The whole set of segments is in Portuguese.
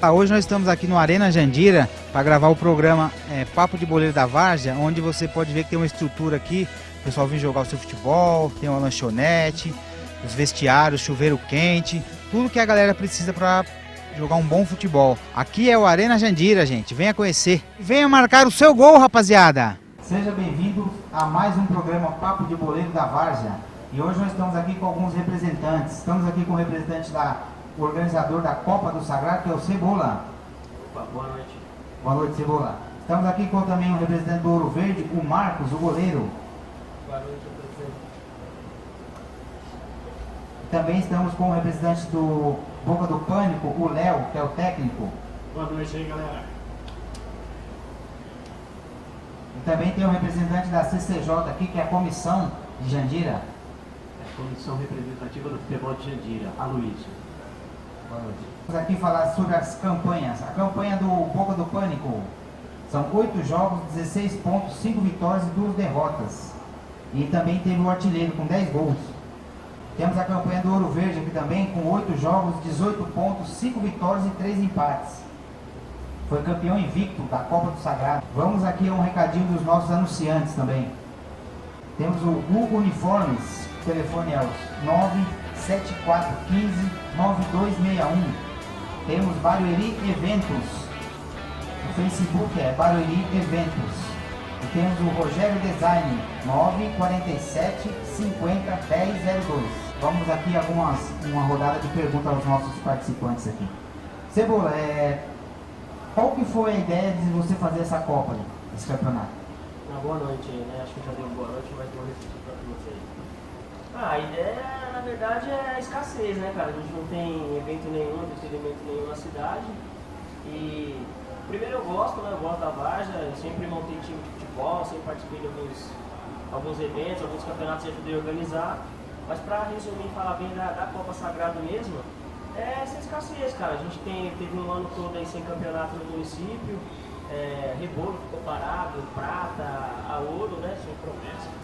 Hoje nós estamos aqui no Arena Jandira para gravar o programa Papo de Boleiro da Várzea, onde você pode ver que tem uma estrutura aqui, o pessoal vem jogar o seu futebol, tem uma lanchonete, os vestiários, chuveiro quente, tudo que a galera precisa para jogar um bom futebol. Aqui é o Arena Jandira, gente, venha conhecer. Venha marcar o seu gol, rapaziada! Seja bem-vindo a mais um programa Papo de Boleiro da Várzea. E hoje nós estamos aqui com alguns representantes. Estamos aqui com o representante o organizador da Copa do Sagrado, que é o Cebola. Opa, boa noite. Boa noite, Cebola. Estamos aqui com também o representante do Ouro Verde, o Marcos, o goleiro. Boa noite, presidente. Também estamos com o representante do Boca do Pânico, o Léo, que é o técnico. Boa noite aí, galera. E também tem o representante da CCJ aqui, que é a Comissão de Jandira. Comissão Representativa do Futebol de Jandira, Aloysio. Boa noite. Vamos aqui falar sobre as campanhas. A campanha do Boca do Pânico são 8 jogos, 16 pontos, 5 vitórias e 2 derrotas. E também teve o artilheiro com 10 gols. Temos a campanha do Ouro Verde aqui também, com 8 jogos, 18 pontos, 5 vitórias e 3 empates. Foi campeão invicto da Copa do Sagrado. Vamos aqui a um recadinho dos nossos anunciantes também. Temos o Hugo Uniformes, o telefone é os 97415-9261. Temos Barueri Eventos, o Facebook é Barueri Eventos. E temos o Rogério Design, 947-50-1002. Vamos aqui uma rodada de perguntas aos nossos participantes aqui. Cebola, qual que foi a ideia de você fazer essa Copa, esse campeonato? Boa noite, né? Acho que já deu boa noite, mas vou repetir para vocês. A ideia, na verdade, é a escassez, né, cara? A gente não tem evento nenhum, entretenimento nenhum na cidade. E primeiro eu gosto da Várzea, eu sempre montei time de futebol, sempre participei de alguns eventos, alguns campeonatos eu ajudei a organizar. Mas para resumir e falar bem da Copa Sagrado mesmo, é essa escassez, cara. A gente teve um ano todo aí sem campeonato no município, Rebolo ficou parado, Prata, a Ouro, né?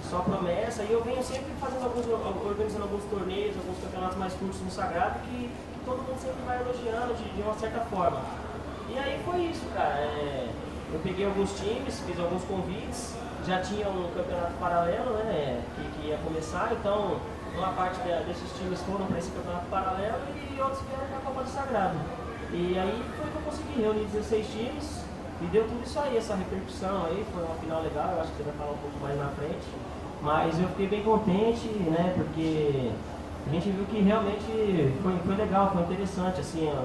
Só promessa. E eu venho sempre organizando alguns torneios, alguns campeonatos mais curtos no Sagrado que todo mundo sempre vai elogiando de uma certa forma. E aí foi isso, cara. Eu peguei alguns times, fiz alguns convites, já tinha um campeonato paralelo, né? Que ia começar, então uma parte desses times foram para esse campeonato paralelo e outros vieram para a Copa do Sagrado. E aí foi que eu consegui reunir 16 times e deu tudo isso aí, essa repercussão aí, foi uma final legal, eu acho que você vai falar um pouco mais na frente. Mas eu fiquei bem contente, né, porque a gente viu que realmente foi legal, foi interessante, assim, a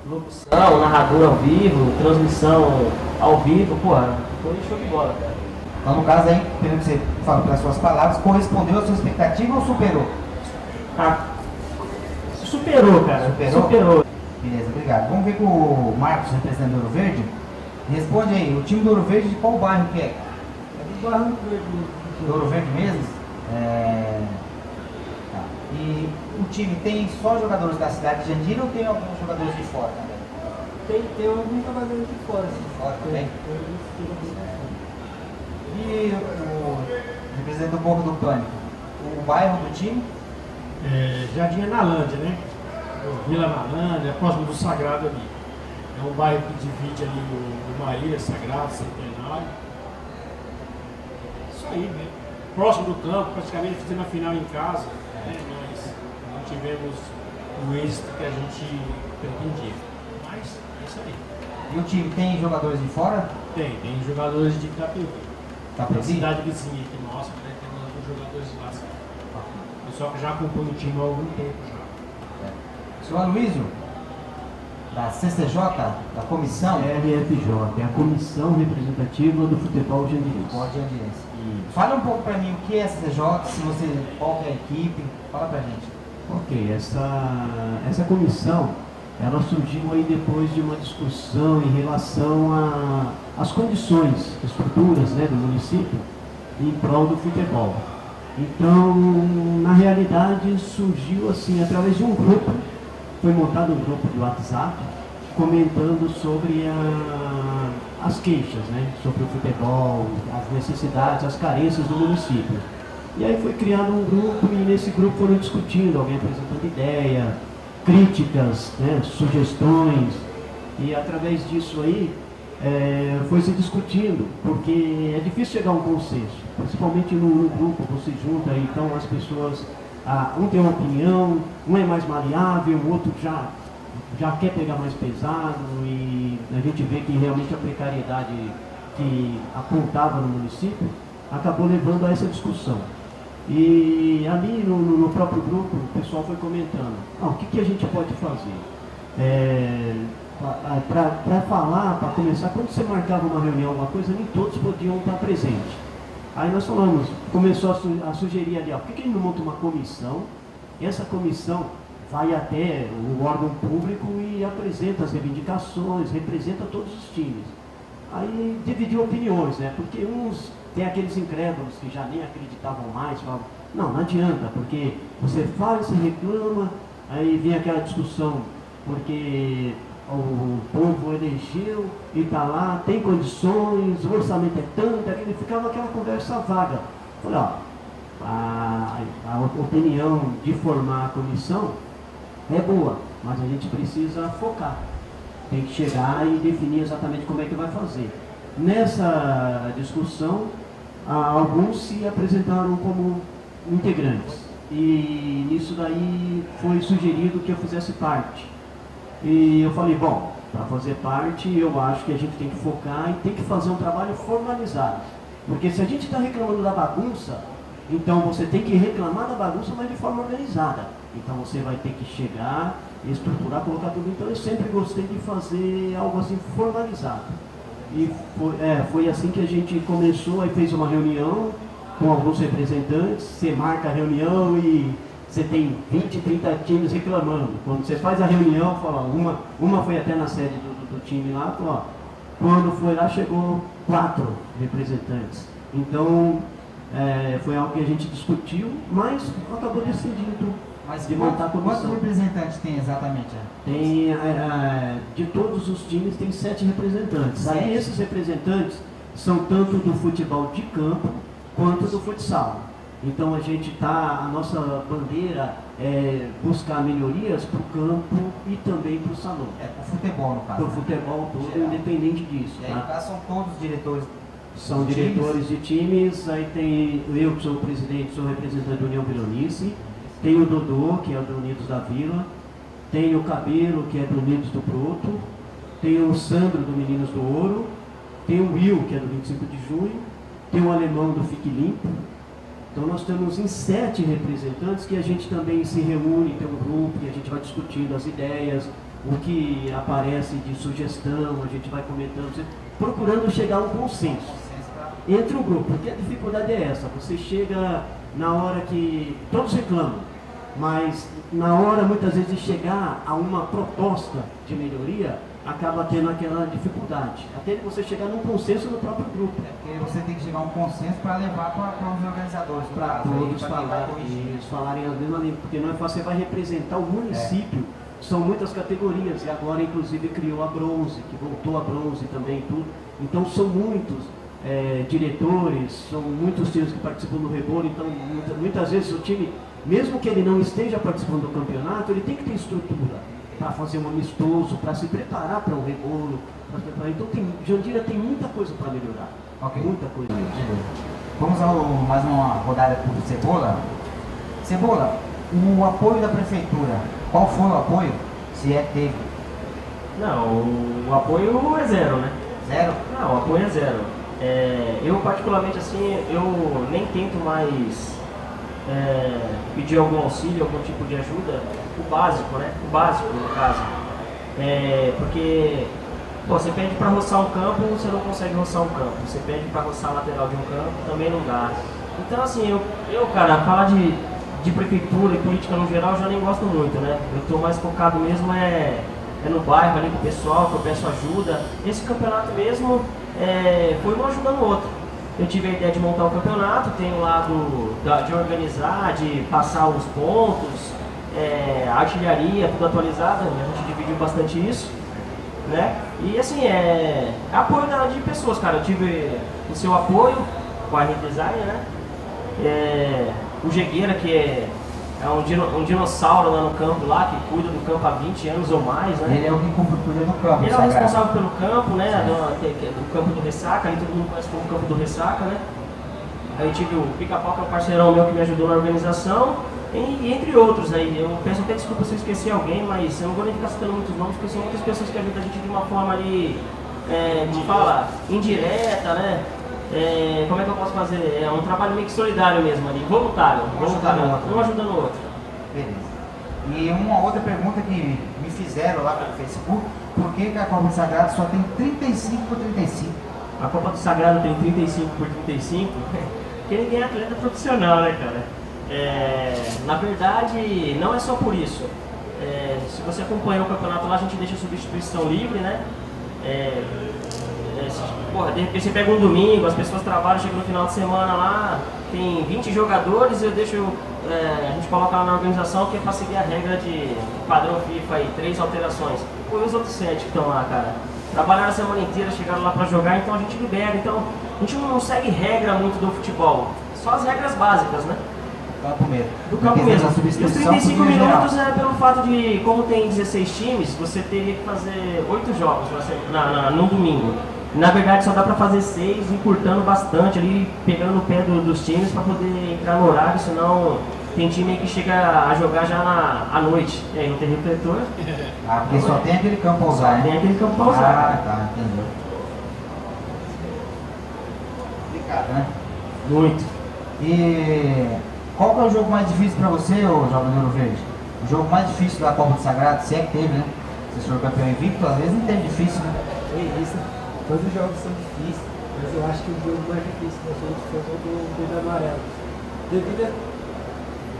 locução, narrador ao vivo, transmissão ao vivo, foi show de bola, cara. Então, no caso aí, pelo que você falou pelas suas palavras, correspondeu à sua expectativa ou superou? Superou, cara. Superou. Beleza, obrigado. Vamos ver com o Marcos, representante do Ouro Verde. Responde aí, o time do Ouro Verde de qual bairro que é? É do bairro do Ouro Verde mesmo? Tá. E o time tem só jogadores da cidade de Jandira ou tem alguns jogadores de fora também? Tem alguns jogadores de fora, sim. Fora também? E o representante do Boca do Pânico, o bairro do time? Jardim Analândia, né? Vila Analândia, próximo do Sagrado ali. É um bairro que divide ali o Marília, Sagrado, Centenário. Isso aí, né? Próximo do campo, praticamente fizemos a final em casa, né? Nós não tivemos o êxito que a gente pretendia. Mas é isso aí. E o time tem jogadores de fora? Tem jogadores de Itapevi. Tá, A cidade vizinha aqui nossa, né? Temos alguns jogadores lá. O pessoal que já acompanha o time há algum tempo já. Senhor Aloysio, da CCJ, da comissão? LFJ, é a Comissão Representativa do Futebol Jandirense. Fala um pouco para mim o que é a CCJ, qual que é a equipe, fala pra gente. Ok, essa comissão, ela surgiu aí depois de uma discussão em relação às condições, estruturas, né, do município em prol do futebol. Então, na realidade, surgiu assim, através de um grupo, foi montado um grupo de WhatsApp, comentando sobre as queixas, né, sobre o futebol, as necessidades, as carências do município. E aí foi criado um grupo e nesse grupo foram discutindo, alguém apresentando ideia, críticas, né, sugestões. E através disso aí, foi se discutindo, porque é difícil chegar a um consenso, principalmente no grupo, você junta, então as pessoas, um tem uma opinião, um é mais maleável, o outro já quer pegar mais pesado, e a gente vê que realmente a precariedade que apontava no município acabou levando a essa discussão. E ali no próprio grupo, o pessoal foi comentando, o que a gente pode fazer? Para falar, para começar, quando você marcava uma reunião, alguma coisa, nem todos podiam estar presentes. Aí nós falamos, começou a sugerir ali, por que a gente não monta uma comissão? E essa comissão vai até o órgão público e apresenta as reivindicações, representa todos os times. Aí dividiu opiniões, né? Porque uns tem aqueles incrédulos que já nem acreditavam mais, falavam, não adianta, porque você faz, você reclama, aí vem aquela discussão, porque o povo elegeu e está lá, tem condições, o orçamento é tanto, ele ficava aquela conversa vaga. Falei, a opinião de formar a comissão é boa, mas a gente precisa focar. Tem que chegar e definir exatamente como é que vai fazer. Nessa discussão, alguns se apresentaram como integrantes. E nisso daí foi sugerido que eu fizesse parte. E eu falei, bom, para fazer parte, eu acho que a gente tem que focar e tem que fazer um trabalho formalizado. Porque se a gente está reclamando da bagunça, então você tem que reclamar da bagunça, mas de forma organizada. Então você vai ter que chegar, estruturar, colocar tudo. Então eu sempre gostei de fazer algo assim formalizado. E foi assim que a gente começou, aí fez uma reunião com alguns representantes, você marca a reunião e você tem 20, 30 times reclamando. Quando você faz a reunião, fala, uma foi até na sede do time lá, falou, quando foi lá chegou 4 representantes. Então foi algo que a gente discutiu, mas acabou decidindo de montar a comissão. Quantos representantes tem exatamente? Tem, de todos os times, tem 7 representantes. Aí esses representantes são tanto do futebol de campo quanto do futsal. Então a nossa bandeira é buscar melhorias para o campo e também para o salão. Para o futebol, no caso. Para o futebol todo, geral, independente disso. E aí, tá? São todos diretores. São diretores de times, aí tem eu que sou o presidente, sou representante da União Vilonice, tem o Dodô, que é do Unidos da Vila, tem o Cabelo, que é do Unidos do Proto, tem o Sandro, do Meninos do Ouro, tem o Will, que é do 25 de junho, tem o Alemão do Fique Limpo. Então nós temos em 7 representantes que a gente também se reúne, tem um grupo e a gente vai discutindo as ideias, o que aparece de sugestão, a gente vai comentando, procurando chegar a um consenso entre o grupo, porque a dificuldade é essa, você chega na hora que todos reclamam, mas na hora muitas vezes de chegar a uma proposta de melhoria, acaba tendo aquela dificuldade, até você chegar num consenso no próprio grupo. Porque você tem que chegar a um consenso para levar para os organizadores. Para todos falarem as mesmas línguas, porque não é fácil, você vai representar o município, são muitas categorias, e agora inclusive criou a bronze, que voltou a bronze também, tudo. Então são muitos diretores, são muitos times que participam do rebolo, então muitas vezes o time, mesmo que ele não esteja participando do campeonato, ele tem que ter estrutura para fazer um amistoso, para se preparar para o rebolo. Então Jandira tem muita coisa para melhorar. Okay. Muita coisa mesmo. Vamos a mais uma rodada para o Cebola. Cebola, o apoio da prefeitura, qual foi o apoio? Se teve? Não, o apoio é zero, né? Zero? Não, o apoio é zero. Eu particularmente assim, eu nem tento mais pedir algum auxílio, algum tipo de ajuda, o básico, né? O básico no caso. Porque você pede para roçar um campo, você não consegue roçar um campo. Você pede para roçar a lateral de um campo, também não dá. Então assim, cara, falar de prefeitura e política no geral eu já nem gosto muito, né? Eu estou mais focado mesmo no bairro ali com o pessoal, que eu peço ajuda. Esse campeonato mesmo foi um ajudando o outro. Eu tive a ideia de montar o campeonato, tem o lado de organizar, de passar os pontos, a artilharia, tudo atualizado, a gente dividiu bastante isso, né? E assim, apoio de pessoas, cara. Eu tive o seu apoio com a R Design, né? O Jegueira, que é um dinossauro lá no campo, lá, que cuida do campo há 20 anos ou mais, né? Ele é o que cuida do campo. Ele é o responsável pelo campo, né? Do campo do Ressaca, ali todo mundo conhece como campo do Ressaca, né? Aí eu tive o Pica-Pau, que é um parceirão meu que me ajudou na organização, e entre outros, né? Eu peço até desculpa se eu esqueci alguém, mas eu não vou nem ficar citando muitos nomes, porque são muitas pessoas que ajudam a gente de uma forma ali, como fala, indireta, né? Como é que eu posso fazer? É um trabalho meio que solidário mesmo ali, voluntário, um ajudando o outro. Beleza. E uma outra pergunta que me fizeram lá pelo Facebook, por que a Copa do Sagrado só tem 35 por 35? A Copa do Sagrado tem 35 por 35, porque ninguém é atleta profissional, né, cara? Na verdade, não é só por isso. Se você acompanha o campeonato lá, a gente deixa a substituição livre, né? De repente você pega um domingo, as pessoas trabalham, chegam no final de semana lá, tem 20 jogadores, a gente coloca lá na organização que é para seguir a regra de padrão FIFA aí, 3 alterações. E os outros 7 que estão lá, cara? Trabalharam a semana inteira, chegaram lá para jogar, então a gente libera. Então a gente não segue regra muito do futebol, só as regras básicas, né? Campo mesmo. Do campo mesmo. E os 35 minutos geral. é pelo fato de, como tem 16 times, você teria que fazer 8 jogos no domingo. Na verdade só dá pra fazer 6, encurtando bastante ali, pegando no pé dos times pra poder entrar no horário, senão tem time que chega a jogar já à noite. E aí não tem refletor. Porque só tem aquele campo pra usar, né? Tem aquele campo pra usar. Tá, entendeu. Complicado, né? Muito. E qual que é o jogo mais difícil pra você, ô Jovem Ouro Verde? O jogo mais difícil da Copa do Sagrado, se é que teve, né? Você foi campeão invicto, às vezes não teve difícil, né? É isso. Todos os jogos são difíceis, mas eu acho que o jogo mais difícil da gente foi o do Verde Amarelo. Devido a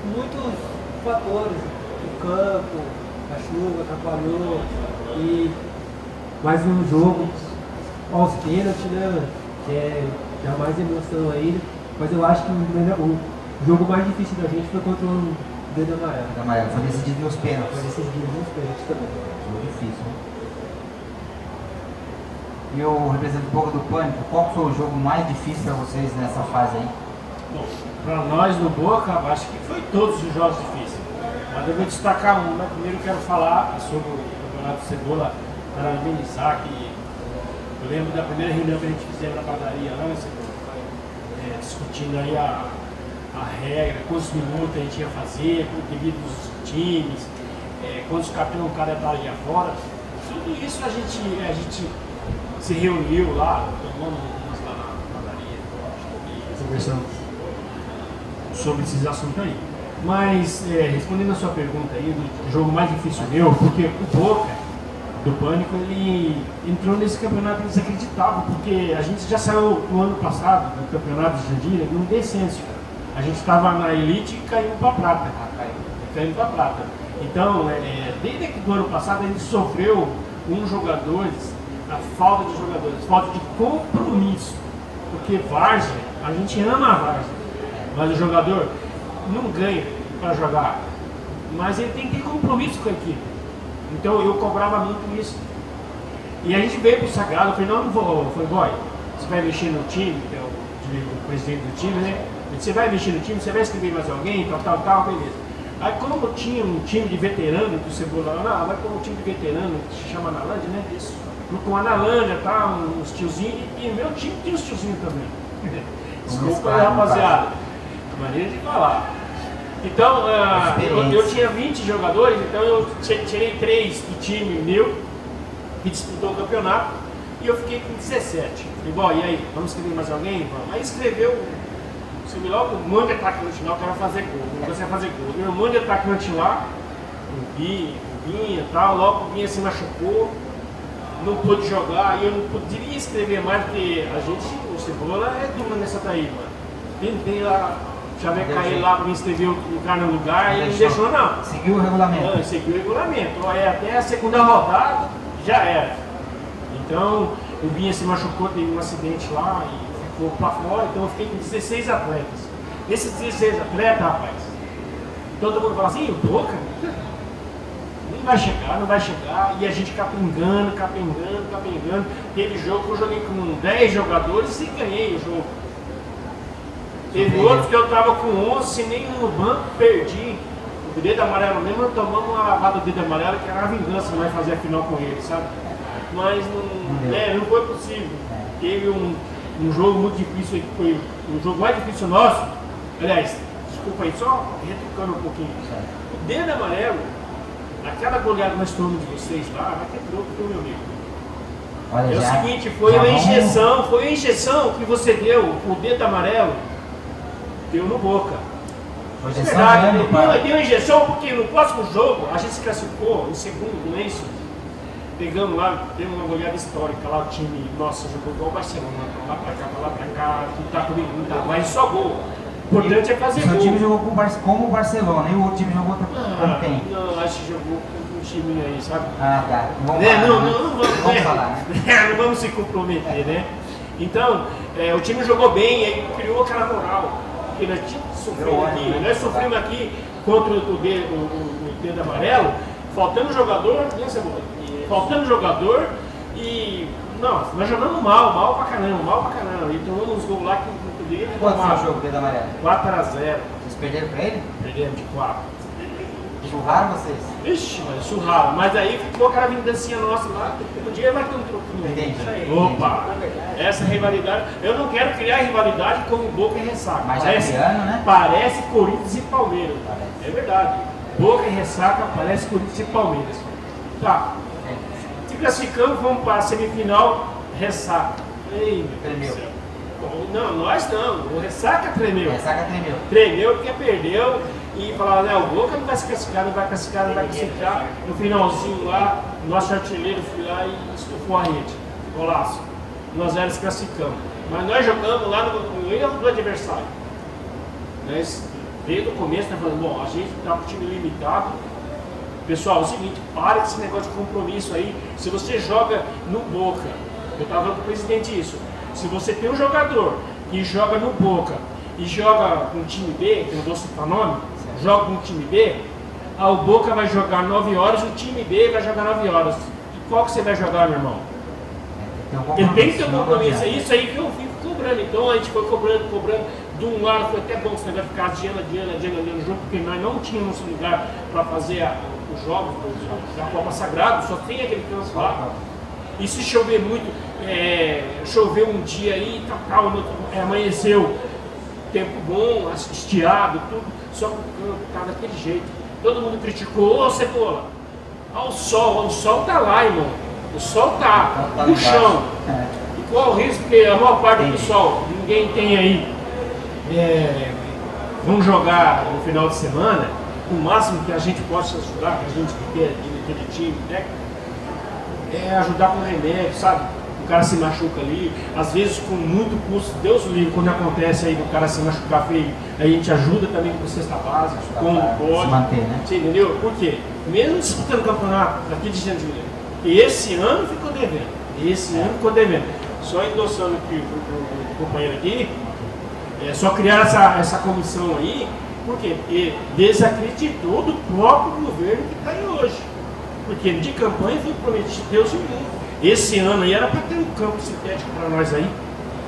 muitos fatores, o campo, a chuva atrapalhou, mais um jogo aos pênaltis, né? Que é mais emoção ainda. Mas eu acho que o jogo mais difícil da gente foi contra o Verde Amarelo. Verde Amarelo, foi decidido nos pênaltis. Foi decidido nos pênaltis também. Jogo difícil, né? E eu represento um pouco do Pânico, qual foi o jogo mais difícil para vocês nessa fase aí? Bom, para nós no Boca, acho que foi todos os jogos difíceis. Mas eu vou destacar um, né? Primeiro eu quero falar sobre o Campeonato Cebola, parabenizar que eu lembro da primeira reunião que a gente fizemos na padaria lá, né, Cebola? Discutindo aí a regra, quantos minutos a gente ia fazer, devido aos times, quantos capitães o cara estaria fora. Tudo isso a gente se reuniu lá, tomando umas lá na padaria, conversando sobre esses assuntos aí. Mas, respondendo a sua pergunta aí, do jogo mais difícil meu, porque o Boca, do Pânico, ele entrou nesse campeonato desacreditável, porque a gente já saiu no ano passado, do campeonato de Jandira, num descenso. A gente estava na elite e caiu para prata. Caiu para prata. Então, desde que do ano passado, a gente sofreu a falta de jogadores, falta de compromisso. Porque Várzea, a gente ama a Várzea, mas o jogador não ganha para jogar. Mas ele tem que ter compromisso com a equipe. Então eu cobrava muito isso. E a gente veio pro Sagrado, eu falei, não vou, foi boy, você vai mexer no time, que é o presidente do time, né? Você vai mexer no time, você vai escrever mais alguém, tal, beleza. Aí como tinha um time de veterano do Cebola, vai pôr um time de veterano, que se chama Analândia, né? Isso. Com a Analândia, tá, uns tiozinhos, e meu time tinha uns tiozinhos também. Desculpa aí, rapaziada. Maneira de falar. Então, eu tinha 20 jogadores, então eu tirei 3 do time meu, que disputou o campeonato, e eu fiquei com 17. Falei, bom, e aí, vamos escrever mais alguém? Vamos. Aí escreveu, logo o mando de atacante lá, que era fazer gol, não conseguia fazer gol. Meu mando de atacante lá, o Vinha e tal, logo o Vinha se machucou, não pôde jogar, e eu não poderia escrever mais, porque a gente, o Cebola é duro nessa daí, mano. Tentei lá, já vai cair lá para me escrever o cara no lugar, e ele não deixou não. Seguiu o regulamento. Seguiu o regulamento. Até a segunda rodada já era. Então, o Vinha se machucou, teve um acidente lá e ficou para fora, então eu fiquei com 16 atletas. Esses 16 atletas, rapaz, todo mundo fala assim, o Boca não vai chegar, e a gente capengando. Teve jogo que eu joguei com 10 jogadores e ganhei o jogo. Teve outros que eu tava com 11, sem nenhum no banco, perdi. O dedo amarelo mesmo, nós tomamos uma lavada do dedo amarelo que era a vingança, nós fazer a final com ele, sabe? Mas não foi possível. Teve um jogo muito difícil, que foi o jogo mais difícil nosso. Aliás, desculpa aí, só retrucando um pouquinho. O dedo amarelo, aquela goleada que nós tomamos de vocês lá, vai ter troco pro meu amigo. Olha, É o já, seguinte, foi uma injeção que você deu, o dedo amarelo, deu no Boca. Foi É injeção verdade, grande, pai. deu injeção porque no próximo jogo a gente se classificou em segundo, não é isso? Pegamos lá, demos uma goleada histórica lá, o time, nossa, jogou igual o Barcelona, pra lá pra cá, não tá comigo, não tá, mas só gol. O importante é fazer Seu gol. time jogou como o Barcelona, e o outro time jogou com quem? Não, acho que jogou com um time aí, sabe? Ah, tá. Vamos Né? falar, Não né? vamos falar, né? não vamos se comprometer, né? Então, o time jogou bem e aí criou aquela moral. Porque nós sofremos aqui, nós sofremos aqui contra o dedo amarelo, faltando jogador, né, Cebola? Faltando jogador e. Não, nós jogamos mal pra caramba. E tomamos uns gols lá que não poderia ter Quanto foi o tomado. jogo, dedo amarelo? 4-0. Vocês perderam pra ele? Perdemos de 4. Churraram vocês? Ixi, mas surrava. Mas aí ficou aquela vingancinha nossa lá. Um dia vai ter um troquinho. Entendi. Isso aí. Opa! Essa rivalidade. Eu não quero criar rivalidade como Boca e Ressaca. Mas já criando, né? Parece Corinthians e Palmeiras. Parece. É verdade. Boca e Ressaca parece Corinthians e Palmeiras. Tá. Se classificamos, vamos para a semifinal. Ressaca. Ei, meu Deus do céu. Não, nós não. O Ressaca tremeu. Ressaca tremeu. Tremeu porque perdeu e falava, né, o Boca não vai se classificar, não vai classificar. No finalzinho lá, o nosso artilheiro foi lá e estufou a rede. Golaço. Nós se classificamos. Mas nós jogamos lá no erro do adversário. Nós, desde o começo, nós falamos, bom, a gente está com o time limitado. Pessoal, é o seguinte, para com esse negócio de compromisso aí. Se você joga no Boca, eu estava falando com o presidente isso. Se você tem um jogador que joga no Boca e joga com o time B, que eu não vou citar nome, joga com o time B, o Boca vai jogar 9 horas, o time B vai jogar 9 horas. E qual que você vai jogar, meu irmão? Ele tem que ter um compromisso, é isso aí que eu fico cobrando. Então a gente foi cobrando. De um lado foi até bom que você vai ficar adiando no jogo, porque nós não tínhamos lugar para fazer os jogos da Copa Sagrado, só tem aquele canto lá. E se chover muito, choveu um dia aí, amanheceu, tempo bom, estiado, tudo, só que o campo tá daquele jeito. Todo mundo criticou, ô Cebola, o sol tá lá, irmão. O sol tá no chão. E qual o risco que a maior parte do sol ninguém tem aí? Vamos jogar no final de semana, o máximo que a gente possa ajudar, que a gente quer aquele time, né? É ajudar com remédio, sabe? O cara se machuca ali, às vezes com muito custo, Deus livre, quando acontece aí do cara se machucar feio, aí a gente ajuda também com cesta básica, como pode. Se manter, né? Você entendeu? Por quê? Mesmo disputando o campeonato aqui de Jandira, esse ano ficou devendo. Só endossando aqui o companheiro aqui, só criar essa comissão aí, por quê? Porque desacreditou do próprio governo que está aí hoje. Porque de campanha foi prometido Deus e o mundo. Esse ano aí era para ter um campo sintético para nós aí,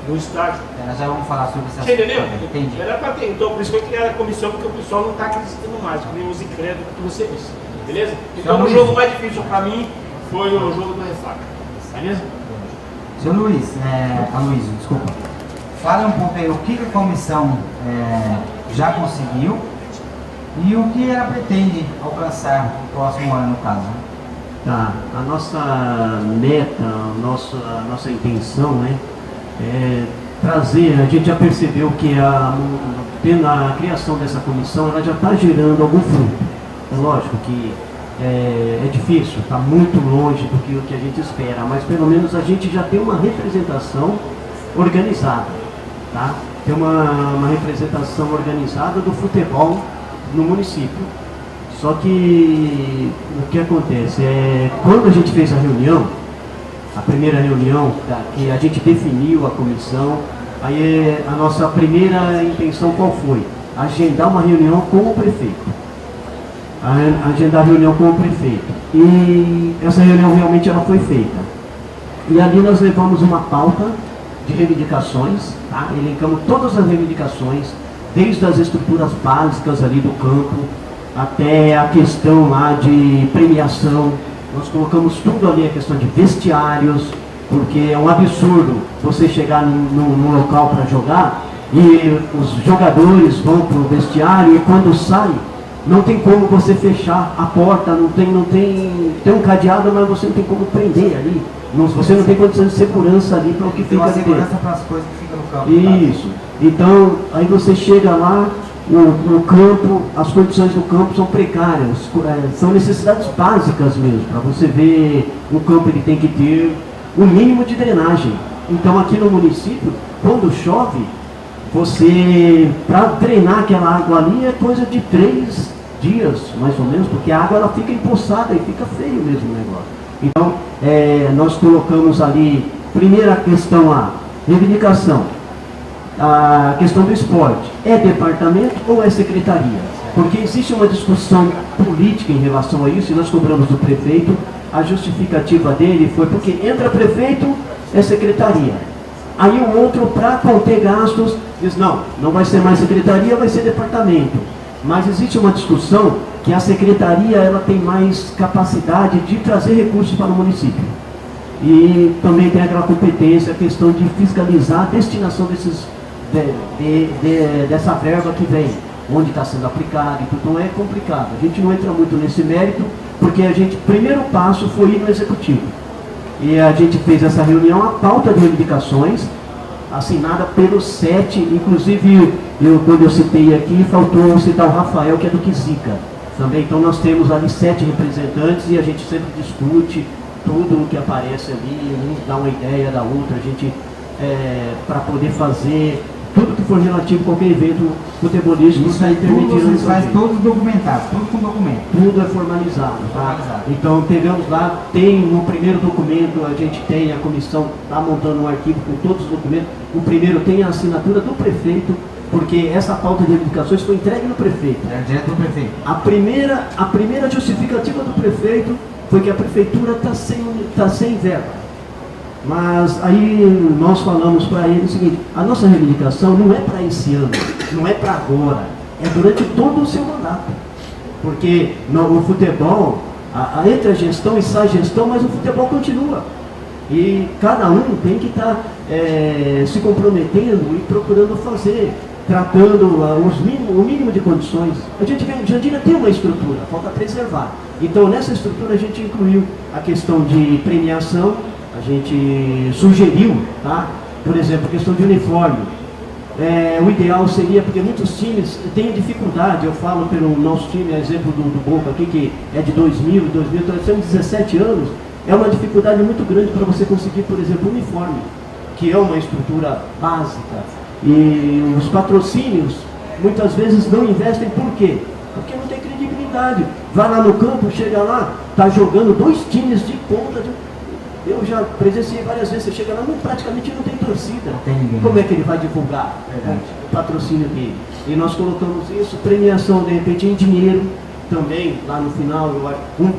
no estádio. Nós já vamos falar sobre isso. Você entendeu? Entendi. Era para ter. Então por isso que foi criada a comissão, porque o pessoal não está acreditando mais, que nem os incrédulos que você disse. Beleza? Então o jogo mais difícil para mim foi o jogo do Ressaca. Beleza? Seu Luiz, Aloysio, desculpa. Fala um pouco aí o que a comissão já conseguiu e o que ela pretende alcançar no próximo ano, no caso. Tá, a nossa meta, a nossa intenção, né, é trazer, a gente já percebeu que a criação dessa comissão, ela já está gerando algum fruto. É lógico que é difícil, está muito longe do que a gente espera, mas pelo menos a gente já tem uma representação organizada, tá? Tem uma representação organizada do futebol no município. Só que o que acontece quando a gente fez a reunião, a primeira reunião, que a gente definiu a comissão, aí a nossa primeira intenção qual foi? Agendar uma reunião com o prefeito. Agendar a reunião com o prefeito. E essa reunião realmente ela foi feita. E ali nós levamos uma pauta de reivindicações, tá? Elencamos todas as reivindicações, desde as estruturas básicas ali do campo, até a questão lá de premiação. Nós colocamos tudo ali, a questão de vestiários, porque é um absurdo você chegar num local para jogar e os jogadores vão para o vestiário e quando sai, não tem como você fechar a porta, tem um cadeado, mas você não tem como prender ali. Você não tem condição de segurança ali para o que fica ali dentro. Segurança para as coisas que ficam no campo. Isso. Então, aí você chega lá, no campo, as condições do campo são precárias, são necessidades básicas mesmo. Para você ver, o campo ele tem que ter o mínimo de drenagem. Então, aqui no município, quando chove, para drenar aquela água ali é coisa de 3 dias, mais ou menos, porque a água ela fica empoçada e fica feio mesmo o negócio. Então, nós colocamos ali, primeira questão lá, reivindicação, a questão do esporte, é departamento ou é secretaria? Porque existe uma discussão política em relação a isso, e nós cobramos do prefeito, a justificativa dele foi porque entra prefeito, é secretaria. Aí o outro, para conter gastos, diz, não vai ser mais secretaria, vai ser departamento. Mas existe uma discussão que a secretaria ela tem mais capacidade de trazer recursos para o município. E também tem aquela competência, a questão de fiscalizar a destinação dessa verba que vem, onde está sendo aplicada e tudo. Então é complicado. A gente não entra muito nesse mérito, porque primeiro passo foi ir no executivo. E a gente fez essa reunião, a pauta de reivindicações, assinada pelos 7, inclusive quando eu citei aqui, faltou citar o Rafael, que é do Quizica também. Então nós temos ali 7 representantes e a gente sempre discute tudo o que aparece ali, um dá uma ideia da outra, a gente, para poder fazer tudo que for relativo a qualquer evento futebolístico, isso aí tudo vocês fazem todos documentados, tudo com documento. Tudo é formalizado, tá? Então pegamos lá, tem no primeiro documento, a gente tem a comissão, está montando um arquivo com todos os documentos. O primeiro tem a assinatura do prefeito, porque essa pauta de reivindicações foi entregue no prefeito. É direto do prefeito. A primeira justificativa do prefeito foi que a prefeitura está sem verba. Mas aí nós falamos para ele o seguinte, a nossa reivindicação não é para esse ano, não é para agora, é durante todo o seu mandato. Porque o futebol, entra a gestão e sai a gestão, mas o futebol continua. E cada um tem que estar se comprometendo e procurando fazer, tratando o mínimo de condições. A gente vê, Jandira tem uma estrutura, falta preservar. Então nessa estrutura a gente incluiu a questão de premiação, a gente sugeriu, tá? Por exemplo, a questão de uniforme. O ideal seria, porque muitos times têm dificuldade, eu falo pelo nosso time, exemplo do Boca aqui, que é de 2000, nós temos 17 anos, é uma dificuldade muito grande para você conseguir, por exemplo, uniforme, que é uma estrutura básica. E os patrocínios, muitas vezes não investem, por quê? Porque não tem credibilidade. Vai lá no campo, chega lá, está jogando 2 times de ponta, eu já presenciei várias vezes, você chega lá, praticamente não tem torcida. Não tem ninguém. Como é que ele vai divulgar o patrocínio dele? E nós colocamos isso, premiação de repente em dinheiro, também lá no final,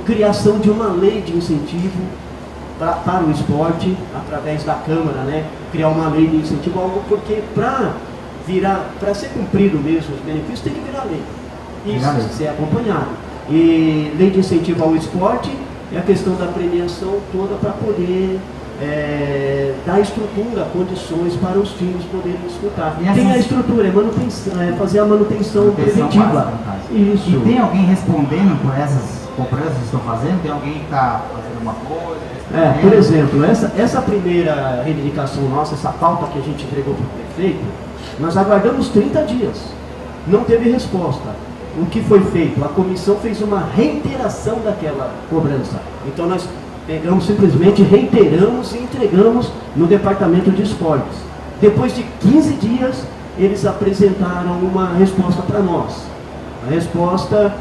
criação de uma lei de incentivo para o esporte, através da Câmara, né? Criar uma lei de incentivo, algo porque para ser cumprido mesmo os benefícios tem que virar lei. Isso, ser acompanhado. E lei de incentivo ao esporte, é a questão da premiação toda para poder dar estrutura, condições para os times poderem disputar. Tem a estrutura, fazer a manutenção preventiva. Isso. E tem alguém respondendo por essas cobranças que estão fazendo? Tem alguém que está fazendo alguma coisa? Por exemplo, essa primeira reivindicação nossa, essa pauta que a gente entregou para o prefeito, nós aguardamos 30 dias. Não teve resposta. O que foi feito? A comissão fez uma reiteração daquela cobrança. Então nós pegamos, simplesmente reiteramos e entregamos no departamento de esportes. Depois de 15 dias, eles apresentaram uma resposta para nós. A resposta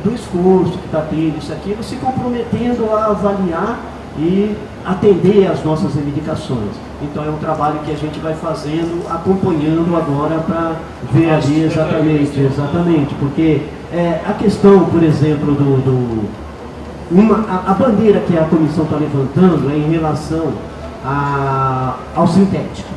do esforço que está tendo, isso aqui, se comprometendo a avaliar e atender às nossas reivindicações. Então é um trabalho que a gente vai fazendo, acompanhando agora para ver ali exatamente, porque a questão, por exemplo, a bandeira que a comissão está levantando é em relação ao sintético,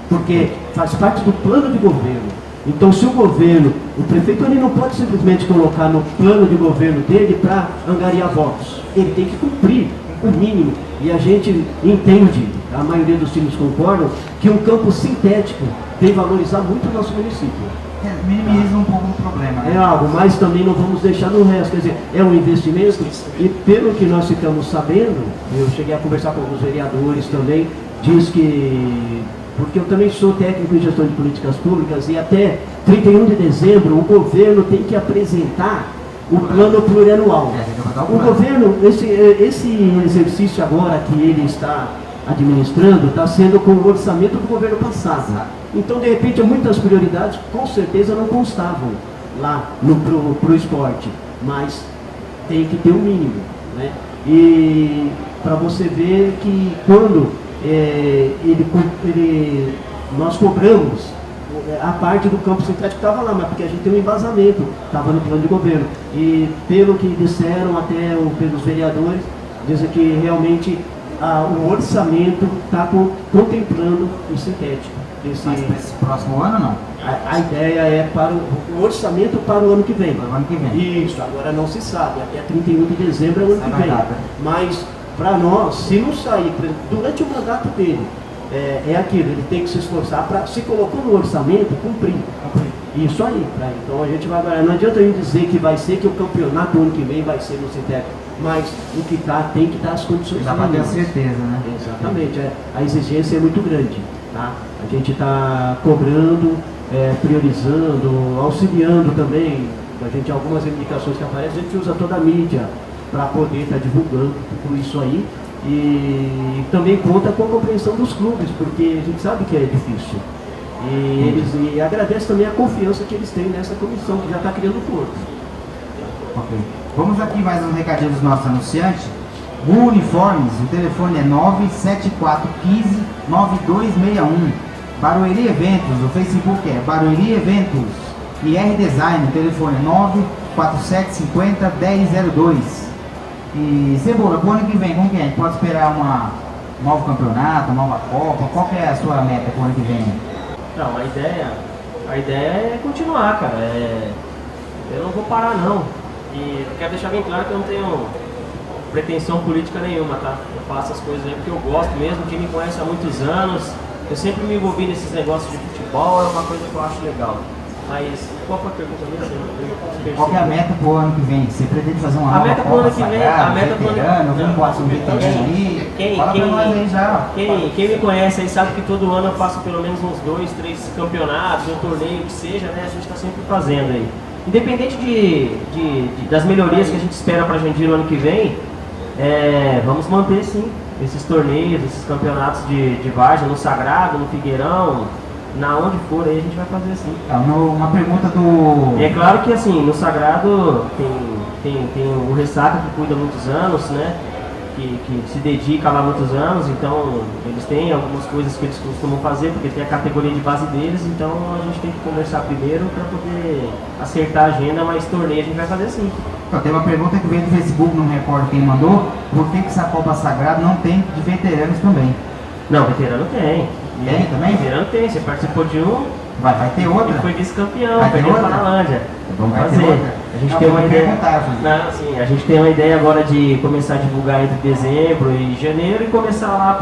porque faz parte do plano de governo. Então, se o governo, o prefeito ele não pode simplesmente colocar no plano de governo dele para angariar votos. Ele tem que cumprir o mínimo. E a gente entende, a maioria dos times concordam, que um campo sintético tem valorizar muito o nosso município. Minimiza um pouco o problema, né? É algo, mas também não vamos deixar no resto. Quer dizer, é um investimento e pelo que nós ficamos sabendo, eu cheguei a conversar com alguns vereadores também, diz que, porque eu também sou técnico em gestão de políticas públicas e até 31 de dezembro o governo tem que apresentar o plano plurianual. O governo, esse exercício agora que ele está administrando, está sendo com o orçamento do governo passado. Então, de repente, muitas prioridades com certeza não constavam lá pro esporte, mas tem que ter o mínimo, né? E para você ver que quando nós cobramos a parte do campo sintético estava lá, mas porque a gente tem um embasamento, estava no plano de governo. E pelo que disseram até pelos vereadores, dizem que realmente o orçamento está contemplando o sintético. Mas para esse próximo ano, não? A ideia é para o orçamento para o ano que vem. Para o ano que vem. Isso, agora não se sabe, até 31 de dezembro é o ano que vem. Mas para nós, se não sair durante o mandato dele, é aquilo, ele tem que se esforçar para, se colocou no orçamento, cumprir. Isso aí. Então a gente vai agora, não adianta eu dizer que vai ser que o campeonato do ano que vem vai ser no sintético, mas o que tá, tem que dar as condições. Dá para ter certeza, né? Exatamente, a exigência é muito grande. Tá? A gente está cobrando, priorizando, auxiliando também. A gente, algumas indicações que aparecem, a gente usa toda a mídia para poder estar divulgando tudo isso aí. E também conta com a compreensão dos clubes, porque a gente sabe que é difícil. E agradece também a confiança que eles têm nessa comissão, que já está criando o corpo. Ok. Vamos aqui mais um recadinho dos nossos anunciantes. O Uniformes, o telefone é 97415-9261. Barueri Eventos, o Facebook é Barueri Eventos. E R Design, o telefone é 94750-1002. E Cebola, pro ano que vem, como que é? A gente pode esperar um novo campeonato, uma nova Copa? Qual que é a sua meta pro ano que vem? Não, a ideia é continuar, cara. Eu não vou parar não. E quero deixar bem claro que eu não tenho pretensão política nenhuma, tá? Eu faço as coisas aí porque eu gosto mesmo. Quem me conhece há muitos anos, eu sempre me envolvi nesses negócios de futebol, é uma coisa que eu acho legal. Mas qual foi a pergunta mesmo? Qual que é a meta pro ano que vem? Você pretende fazer uma nova Copa Sagrada, a meta pro ano que vem, vamos botar um veterano aí? Fala pra nós aí já. Quem me conhece aí sabe que todo ano eu faço pelo menos uns 2, 3 campeonatos, um torneio que seja, né? A gente está sempre fazendo aí. Independente das melhorias que a gente espera pra Jandira no ano que vem, vamos manter sim esses torneios, esses campeonatos de várzea, no Sagrado, no Figueirão, na onde for aí a gente vai fazer assim. Uma pergunta do... É claro que assim, no Sagrado tem o Ressaca que cuida há muitos anos, né? Que se dedica lá há muitos anos, então eles têm algumas coisas que eles costumam fazer, porque tem a categoria de base deles, então a gente tem que conversar primeiro para poder acertar a agenda, mas torneio a gente vai fazer sim. Então, tem uma pergunta que veio do Facebook, não recordo quem mandou, por que essa Copa Sagrada não tem de veteranos também? Não, veterano tem. Tem também? Veterano tem, você participou de um Vai ter outra? e foi vice-campeão, Vai ter perdeu outra? para a Paralândia. Vamos Vai fazer. fazer. A gente tem uma ideia. Não, a gente tem uma ideia agora de começar a divulgar entre dezembro e janeiro e começar lá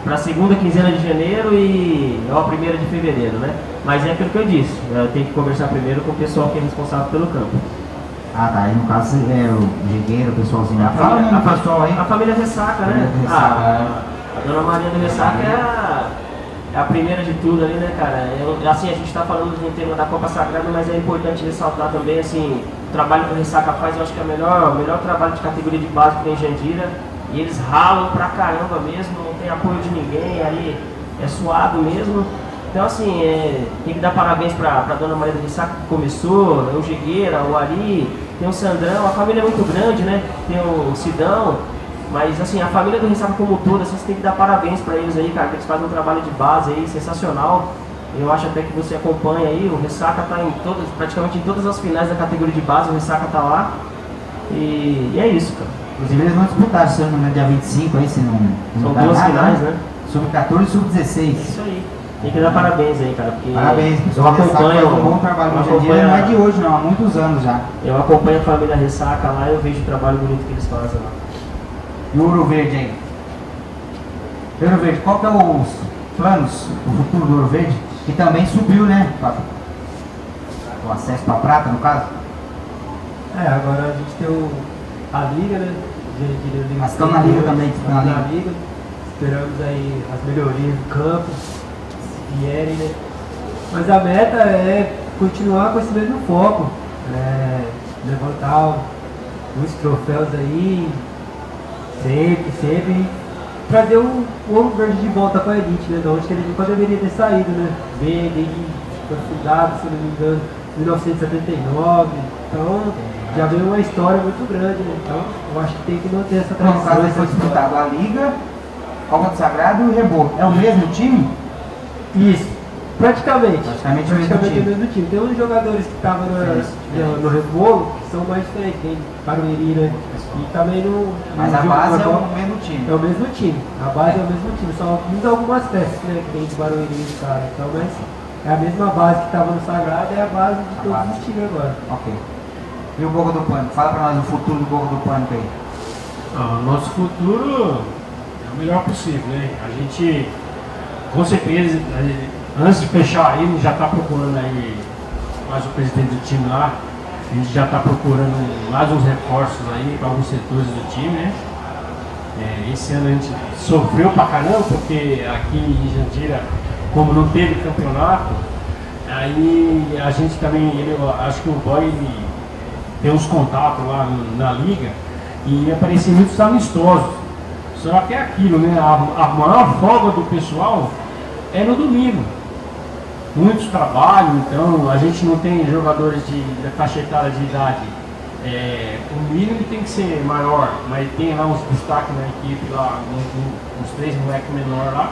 para a segunda quinzena de janeiro e a primeira de fevereiro, né? Mas é aquilo que eu disse, eu tenho que conversar primeiro com o pessoal que é responsável pelo campo. Ah, tá. Aí no caso é o Jegueiro, o pessoalzinho lá. Fala o nome do pessoal aí. A família Ressaca, né? A dona Maria do Ressaca é a primeira de tudo ali, né, cara? Assim, a gente está falando no tema da Copa Sagrada, mas é importante ressaltar também, assim, o trabalho que o Ressaca faz, eu acho que é o melhor trabalho de categoria de base que tem em Jandira. E eles ralam pra caramba mesmo, não tem apoio de ninguém, aí é suado mesmo. Então, assim, tem que dar parabéns pra dona Maria do Ressaca que começou, o Jegueira, o Ari, tem o Sandrão, a família é muito grande, né? Tem o Sidão. Mas assim, a família do Ressaca como toda, vocês têm que dar parabéns para eles aí, cara, que eles fazem um trabalho de base aí sensacional. Eu acho até que você acompanha aí, o Ressaca tá praticamente em todas as finais da categoria de base, o Ressaca tá lá. E é isso, cara. Inclusive eles vão disputar, se não é dia 25 aí, se não São dá duas nada, finais, né? Sub-14 e Sub-16. Isso aí. Tem que dar parabéns aí, cara, porque Parabéns, eu pessoal. acompanho, Um bom trabalho no Jandira, não é de hoje não, há muitos anos já. eu acompanho a família Ressaca lá e eu vejo o trabalho bonito que eles fazem lá. E o Ouro Verde aí? Ouro Verde, qual que é os planos, o futuro do Ouro Verde? Que também subiu, né? O acesso para prata, no caso. Agora a gente tem a Liga, né? Mas estão na Liga também, estão na na Liga. Esperamos aí as melhorias do campo, se vierem, né? Mas a meta é continuar com esse mesmo foco, levantar os troféus aí, sempre, trazer o Ouro Verde de volta para a elite, né? Da onde que ele nunca deveria ter saído, né? Desde foi fundado, se não me engano, em 1979, então já veio uma história muito grande, né? Então eu acho que tem que manter essa Então, no tradição. caso aí foi disputado a Liga, Copa do Sagrado e o Reboco. É o mesmo time? Isso, praticamente Praticamente o mesmo time. o mesmo time. Tem uns jogadores que estavam no Rebolo que são mais diferentes, tem Barueri, né? E também no. Mas no a jogo base é normal, o mesmo time. é o mesmo time. A base é o mesmo time, só muda algumas peças, né? Que tem de Barueri e cara. Então, mas é a mesma base que estava no Sagrado, é a base de todos os times agora. Ok. E o Boca do Pânico? Fala pra nós o futuro do Boca do Pânico aí. Nosso futuro é o melhor possível, né? A gente, com certeza, antes de fechar aí, a gente já está procurando aí mais o presidente do time lá. A gente já está procurando mais uns reforços aí para alguns setores do time, né? Esse ano a gente sofreu pra caramba, porque aqui em Jandira, como não teve campeonato, aí a gente também, acho que o Boy tem uns contatos lá na liga e apareciam muitos amistosos. Só que é aquilo, né? A maior folga do pessoal é no domingo. Muitos trabalham, então a gente não tem jogadores da faixa etária de idade. O mínimo tem que ser maior, mas tem lá uns destaques na equipe, lá, uns 3 moleques menores lá.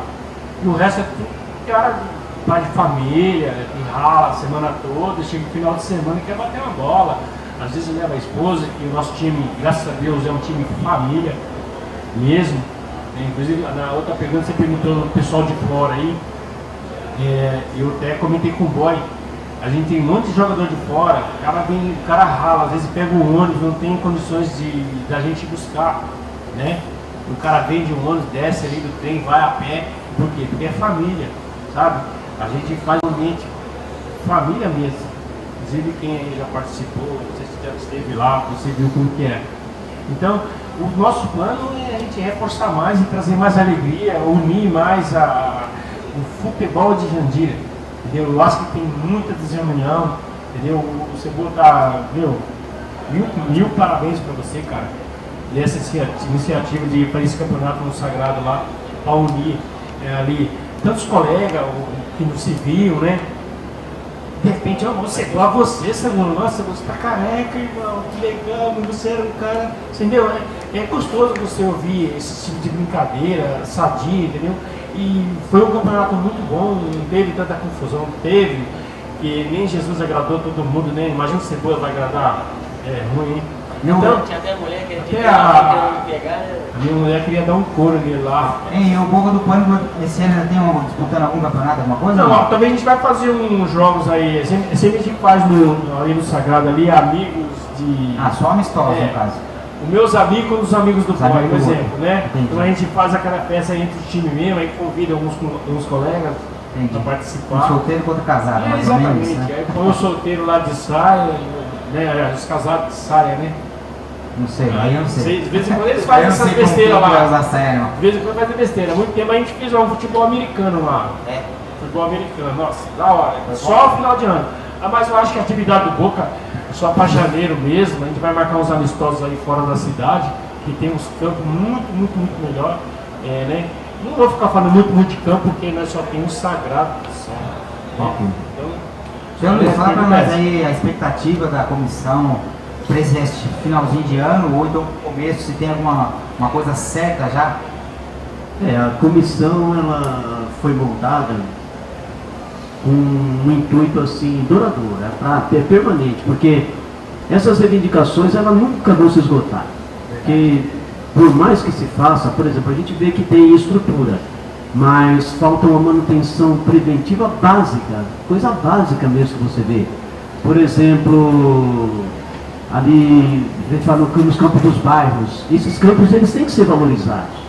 E o resto é tudo cara pai de família, que rala a semana toda, chega no final de semana e quer bater uma bola. Às vezes leva a esposa, que o nosso time, graças a Deus, é um time família mesmo. Inclusive, na outra pergunta, você perguntou no pessoal de fora aí. Eu até comentei com o Boy, a gente tem um monte de jogador de fora, o cara rala, às vezes pega o ônibus, não tem condições da gente buscar, né? O cara vem de um ônibus, desce ali do trem, vai a pé, por quê? Porque é família, sabe? A gente faz um ambiente família mesmo. Inclusive quem aí já participou, você já esteve lá, você viu como que é. Então, o nosso plano é a gente reforçar mais e trazer mais alegria, unir mais o futebol de Jandira, entendeu? Eu acho que tem muita desunião, entendeu? O Cebola tá, mil parabéns pra você, cara, dessa iniciativa de fazer esse campeonato no Sagrado lá, para unir ali tantos colegas que não se viam, né? De repente, você Cebola, nossa, você tá careca, irmão, que legal, você era um cara, entendeu? É gostoso você ouvir esse tipo de brincadeira, sadia, entendeu? E foi um campeonato muito bom, não teve tanta confusão, teve, que nem Jesus agradou todo mundo, né? Imagina o Cebola vai agradar, ruim, hein? Então, Tinha até mulher que até querendo pegar, né? a minha mulher queria dar um couro nele lá. E o Boca do Pânico esse ano já tem disputando algum campeonato, alguma coisa? Não, também a gente vai fazer uns jogos aí, sempre a gente faz aí no Sagrado ali, amigos de... Só amistosos no caso. Os meus amigos com os amigos do Boy, por amigos do exemplo, né? Entendi. Então a gente faz aquela festa entre os times mesmo, aí convida alguns colegas para Um participar. solteiro contra casado, mais ou Exatamente, menos, né? aí põe o solteiro lá de saia, né? Os casados de saia, né? Não sei, aí eu não sei. De vez em quando eles Eu fazem não essas sei como besteiras que vai lá. usar saia, não. De vez em quando fazem besteira. Há muito tempo a gente fez um futebol americano lá. É. Futebol americano, nossa, da hora. Só final de ano. Mas eu acho que a atividade do Boca é só para janeiro mesmo. A gente vai marcar uns amistosos aí fora da cidade, que tem uns campos muito melhor. Né? Não vou ficar falando muito de campo, porque nós só temos Sagrado só. Ok. Então, Senhor Luiz, fala pra nós aí a expectativa da comissão para esse finalzinho de ano, ou então começo, se tem alguma coisa certa já? A comissão ela foi montada com um intuito assim duradouro, para ter permanente, porque essas reivindicações elas nunca vão se esgotar. Porque por mais que se faça, por exemplo, a gente vê que tem estrutura. mas falta uma manutenção preventiva básica, coisa básica mesmo que você vê. Por exemplo, ali, a gente fala nos campos dos bairros, esses campos eles têm que ser valorizados,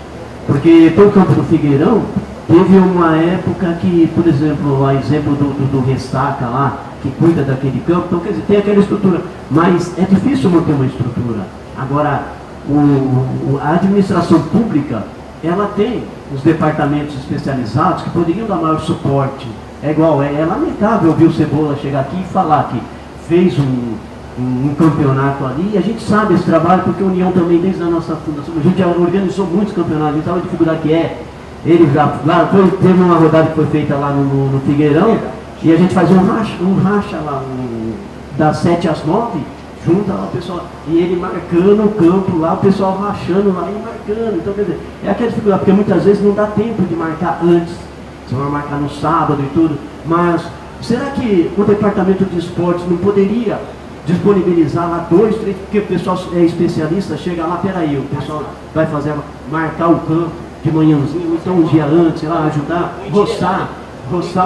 porque tem o campo do Figueirão, teve uma época que, por exemplo, a exemplo do Ressaca lá, que cuida daquele campo, então quer dizer, tem aquela estrutura, mas é difícil manter uma estrutura. Agora, a administração pública, ela tem os departamentos especializados que poderiam dar maior suporte. É igual, é lamentável ouvir o Cebola chegar aqui e falar que fez um campeonato ali, e a gente sabe esse trabalho, porque a União também, desde a nossa fundação, a gente já organizou muitos campeonatos, a gente sabe a dificuldade que é. Ele já, lá, teve uma rodada que foi feita lá no Figueirão, e a gente faz um racha lá, das 7 às 9, junta lá o pessoal, e ele marcando o campo lá, o pessoal rachando lá e marcando. Então, quer dizer, é aquela dificuldade, porque muitas vezes não dá tempo de marcar antes, você vai marcar no sábado e tudo, mas será que o departamento de esportes não poderia disponibilizar lá 2, 3, porque o pessoal é especialista, chega lá, peraí, o pessoal vai fazer, marcar o campo de manhãzinho, então um dia antes, sei lá, ajudar, roçar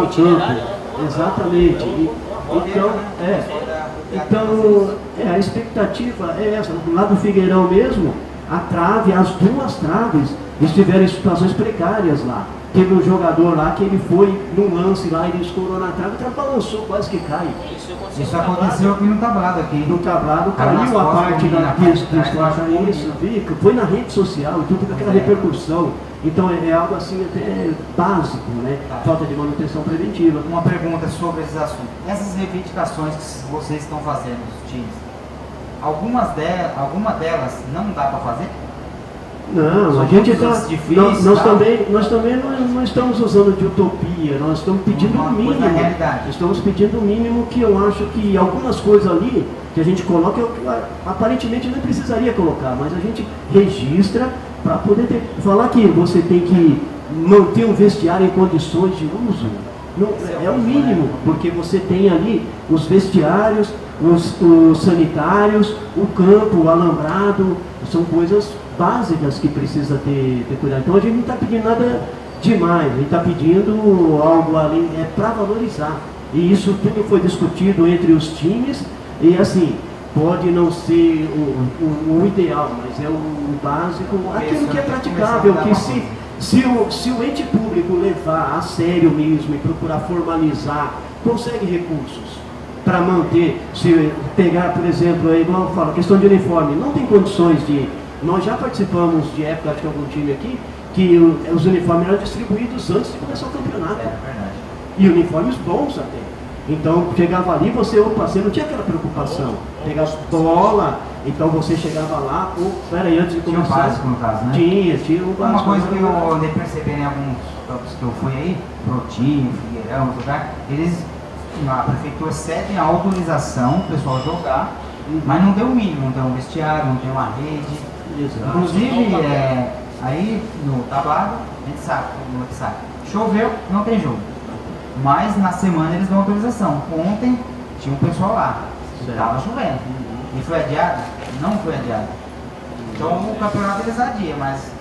o campo, exatamente. Então, a expectativa é essa, lá do Figueirão mesmo, as 2 traves estiveram em situações precárias lá. Teve um jogador lá que ele foi num lance lá, ele escorou na trave, balançou, quase que cai. Isso aconteceu aqui no tablado. No tablado caiu a parte isso, foi na rede social, então teve aquela repercussão. Então é algo assim até básico, né? Falta de manutenção preventiva. Uma pergunta sobre esses assuntos. Essas reivindicações que vocês estão fazendo nos times, alguma delas não dá para fazer? Não, a gente está. Nós também não estamos usando de utopia, nós estamos pedindo o mínimo. Estamos pedindo o mínimo, que eu acho que algumas coisas ali que a gente coloca, aparentemente não precisaria colocar, mas a gente registra para poder falar que você tem que manter um vestiário em condições de uso. Não, é o mínimo, porque você tem ali os vestiários, os sanitários, o campo, o alambrado, são coisas básicas que precisa ter cuidado. Então a gente não está pedindo nada demais, a gente está pedindo algo ali para valorizar. E isso tudo foi discutido entre os times, e assim, pode não ser o ideal, mas é o básico, aquilo que é praticável, que se o ente público levar a sério mesmo e procurar formalizar, consegue recursos para manter. Se pegar, por exemplo, aí, igual eu falo, questão de uniforme, não tem condições de. Nós já participamos de época, acho que algum time aqui, que os uniformes eram distribuídos antes de começar o campeonato. É verdade. E uniformes bons até. Então chegava ali, você não tinha aquela preocupação. Pegava bola, então você chegava lá, peraí, antes de começar. Tinha um básico no caso, né? Tinha um básico. Uma coisa que eu andei percebendo em alguns campos que eu fui aí, Protinho, Figueirão, lugar, a prefeitura cede a autorização, o pessoal jogar, mas não deu o mínimo, não deu um vestiário, não deu uma rede. Exato. Inclusive, aí no tablado, a gente sabe, choveu, não tem jogo. Mas na semana eles dão autorização. Ontem tinha um pessoal lá, estava chovendo. E foi adiado? Não foi adiado. Então o campeonato eles adiam, mas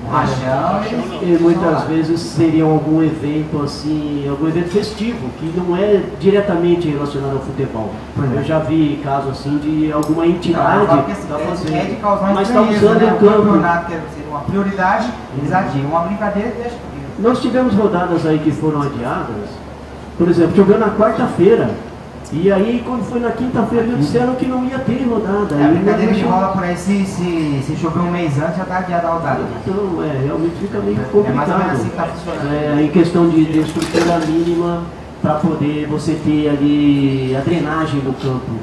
o rachão e muitas vezes seria algum evento assim, algum evento festivo, que não é diretamente relacionado ao futebol. Eu já vi casos assim de alguma entidade que está fazendo, mas está usando o campo. O campeonato que seria uma prioridade, eles adiam. Uma brincadeira deixa. Nós tivemos rodadas aí que foram adiadas, por exemplo, choveu na quarta-feira, e aí quando foi na quinta-feira eles disseram que não ia ter rodada. A brincadeira que rola por aí, se chover um mês antes, já está adiada a rodada. Então, realmente fica meio complicado. É mais ou menos assim que está funcionando. Em questão de estrutura mínima, para poder você ter ali a drenagem do campo.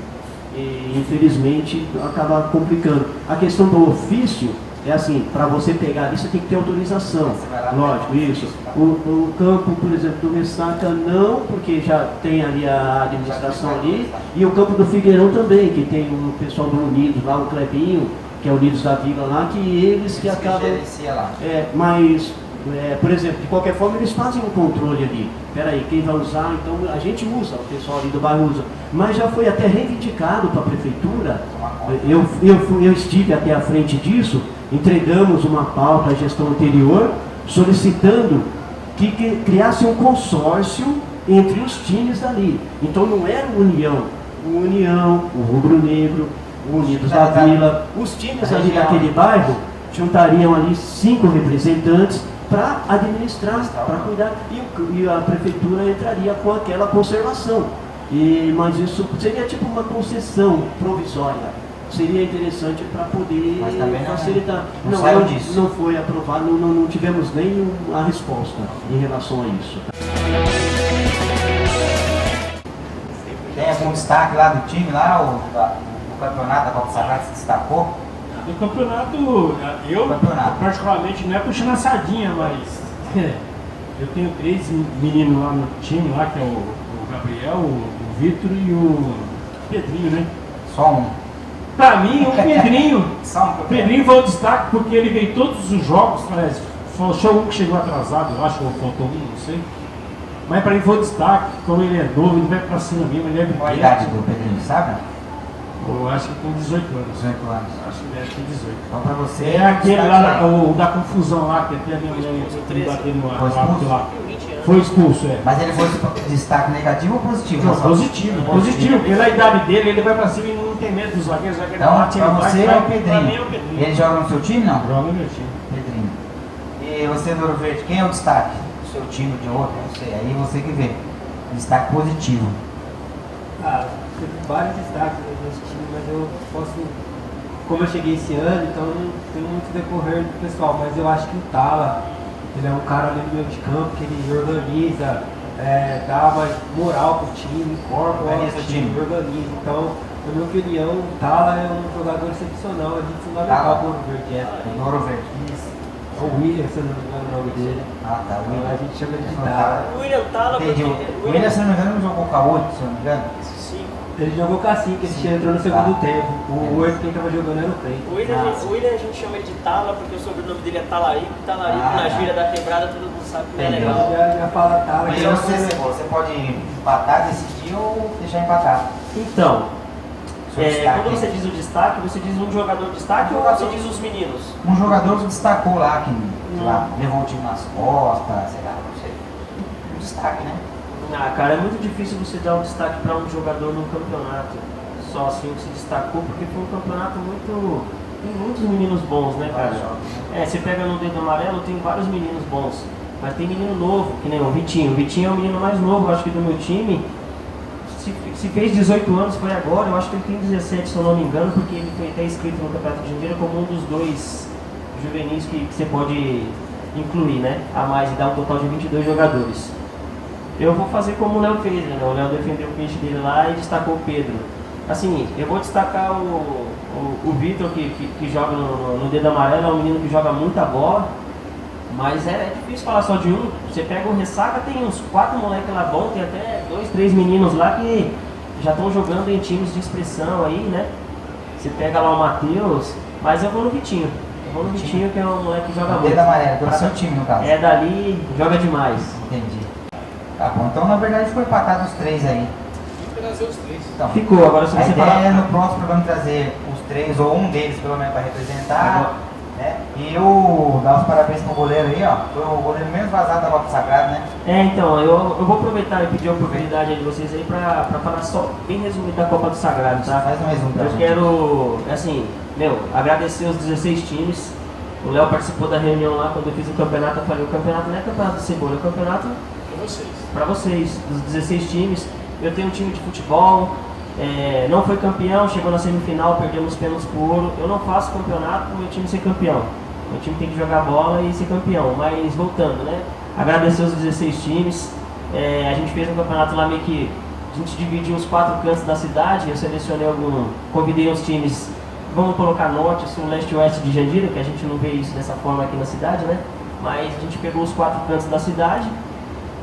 E infelizmente acaba complicando. A questão do ofício é assim, para você pegar ali, você tem que ter autorização. Lógico, isso. O campo, por exemplo, do Ressaca não, porque já tem ali a administração ali, e o campo do Figueirão também, que tem o pessoal do Unidos lá, o Clebinho, que é o Unidos da Vila lá, que eles que acabam. Mas, por exemplo, de qualquer forma, eles fazem um controle ali. Peraí, quem vai usar? Então a gente usa, o pessoal ali do bairro usa. Mas já foi até reivindicado para a prefeitura. Eu estive até à frente disso, entregamos uma pauta à gestão anterior solicitando que criasse um consórcio entre os times ali. Então não era o União, o Rubro Negro, o Unidos da Vila, os times ali daquele bairro juntariam ali 5 representantes para administrar, para cuidar, e a prefeitura entraria com aquela conservação. Mas isso seria tipo uma concessão provisória. Seria interessante para poder facilitar. Não foi aprovado, não tivemos nem a resposta em relação a isso. Tem algum destaque lá do time, lá, o campeonato da Copa Sagrada se destacou? No campeonato, eu particularmente não é puxando a sardinha, mas eu tenho 3 meninos lá no time, lá, que é o Gabriel, o Vitor e o Pedrinho, né? Só um. Pra mim, o Pedrinho. Só um. O Pedrinho foi um destaque porque ele veio todos os jogos, parece. Só um que chegou atrasado, eu acho que faltou um, não sei. Mas pra mim foi um destaque, como ele é novo, ele vai pra cima mesmo, ele é Qual a idade do Pedrinho, sabe? Eu acho que com 18 anos. 18 anos. Acho que ele tem 18. Então pra você... É aquele lá, o da confusão lá, que até a minha mulher bateu no árbitro lá. Foi expulso, é. Mas ele foi destaque negativo ou positivo? Não, positivo. Pela idade dele, ele vai pra cima e não tem medo dos zagueiros. Então, pra você é o Pedrinho. Ele joga no seu time, não? Joga no meu time. Pedrinho. E você, Ouro Verde, quem é o destaque? Do seu time, de outro, não sei. Aí você que vê. Destaque positivo. Teve vários destaques nesse time, mas eu posso... Como eu cheguei esse ano, então eu não tenho muito decorrer do pessoal, mas eu acho que o Tala, ele é um cara ali no meio de campo, que ele organiza, dá mais moral pro time, incorpora o time, organiza. Então, na minha opinião, o Tala é um jogador excepcional, é fundamental pro Ouro Verde. Ouro Verde. Isso. O William, se eu não me engano o nome dele. Tá. O William. A gente chama ele de Tala. O William Tala, Entendi. O William, se não me engano, não jogou com a 8, se eu não me engano. Ele jogou com a 5, ele entrou no segundo tempo. O 8 quem tava jogando era o Trem. O William a gente chama ele de Tala porque o sobrenome dele é Talarico. Talarico na gíria da quebrada, todo mundo sabe que é legal. Já fala Tala. Mas você pode empatar, decidir ou deixar empatar? Então, quando você diz o destaque, você diz um jogador destaque ou você diz os meninos? Um jogador que destacou lá, que levou o time nas costas, sei lá, não sei. Um destaque, né? Cara, é muito difícil você dar um destaque para um jogador num campeonato. Só assim que se destacou, porque foi um campeonato muito... Tem muitos meninos bons, né, cara? Você pega no dedo amarelo, tem vários meninos bons. Mas tem menino novo, que nem o Vitinho. O Vitinho é o menino mais novo, acho que do meu time. Se fez 18 anos, foi agora. Eu acho que ele tem 17, se eu não me engano, porque ele foi até inscrito no Campeonato de Jandira como um dos 2 juvenis que você pode incluir, né? A mais e dar um total de 22 jogadores. Eu vou fazer como o Léo fez, né? O Léo defendeu o peixe dele lá e destacou o Pedro. Assim, eu vou destacar o Vitor, que joga no dedo amarelo, é um menino que joga muita bola, mas é difícil falar só de um. Você pega o Ressaca, tem uns 4 moleques lá bons, tem até 2, 3 meninos lá que já estão jogando em times de expressão aí, né? Você pega lá o Matheus, mas eu vou no Vitinho. Eu vou no Vitinho, que é um moleque que joga muito. Dedo amarelo, do seu time, no caso. É dali, joga demais. Entendi. Tá bom, então na verdade ficou empatado os 3 aí. Trazer os 3. Então, Ficou, agora se a você ideia falar... é no próximo programa trazer os 3 ou um deles pelo menos para representar, né? E eu dar os parabéns pro goleiro aí, ó. Foi o goleiro menos vazado da Copa Sagrada, né? Então, eu vou aproveitar e pedir a oportunidade aí de vocês aí pra falar só bem resumido da Copa do Sagrado, tá? Faz um resumo pra Eu gente. quero, assim, agradecer os 16 times. O Léo participou da reunião lá quando eu fiz o campeonato. Eu falei, o campeonato não é campeonato de cebola, é o campeonato para vocês, dos 16 times. Eu tenho um time de futebol, não foi campeão, chegou na semifinal, perdemos pênaltis pro Ouro. Eu não faço campeonato para o meu time ser campeão. Meu time tem que jogar bola e ser campeão. Mas voltando, né? Agradecer os 16 times. A gente fez um campeonato lá meio que a gente dividiu os 4 cantos da cidade. Eu selecionei convidei os times, vamos colocar norte, sul, leste e oeste de Jandira, que a gente não vê isso dessa forma aqui na cidade, né? Mas a gente pegou os 4 cantos da cidade.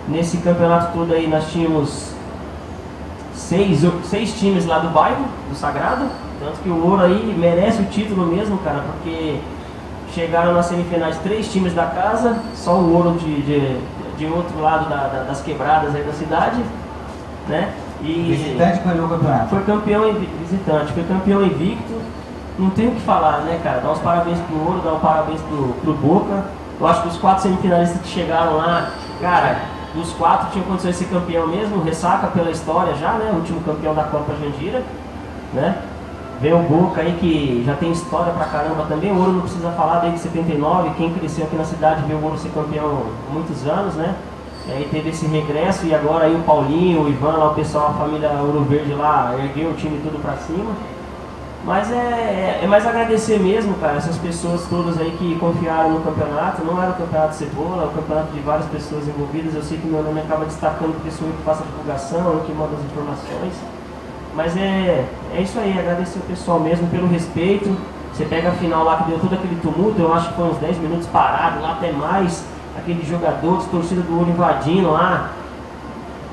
Nesse campeonato todo aí nós tínhamos 6 times lá do bairro, do Sagrado. Tanto que o Ouro aí merece o título mesmo, cara, porque chegaram nas semifinais 3 times da casa, só o Ouro de outro lado das quebradas aí da cidade, né? E visitante ganhou o campeonato. Foi campeão visitante, foi campeão invicto. Não tem o que falar, né, cara? Dá uns parabéns pro Ouro, dá um parabéns pro Boca. Eu acho que os 4 semifinalistas que chegaram lá, cara, dos 4 tinham condições de ser campeão mesmo, ressaca pela história já, né? O último campeão da Copa Jandira, né? Vem o Boca aí que já tem história pra caramba também, o Ouro não precisa falar desde 79, quem cresceu aqui na cidade viu o Ouro ser campeão há muitos anos, né? E aí teve esse regresso e agora aí o Paulinho, o Ivan, lá, o pessoal, a família Ouro Verde lá, ergueu o time tudo pra cima. Mas é mais agradecer mesmo, cara, essas pessoas todas aí que confiaram no campeonato. Não era o campeonato Cebola, é o campeonato de várias pessoas envolvidas. Eu sei que meu nome acaba destacando porque sou eu que faço a divulgação, eu que mando as informações. Mas é isso aí, agradecer o pessoal mesmo pelo respeito. Você pega a final lá que deu todo aquele tumulto, eu acho que foi uns 10 minutos parado, lá até mais. Aqueles jogadores, torcida do Ouro invadindo lá,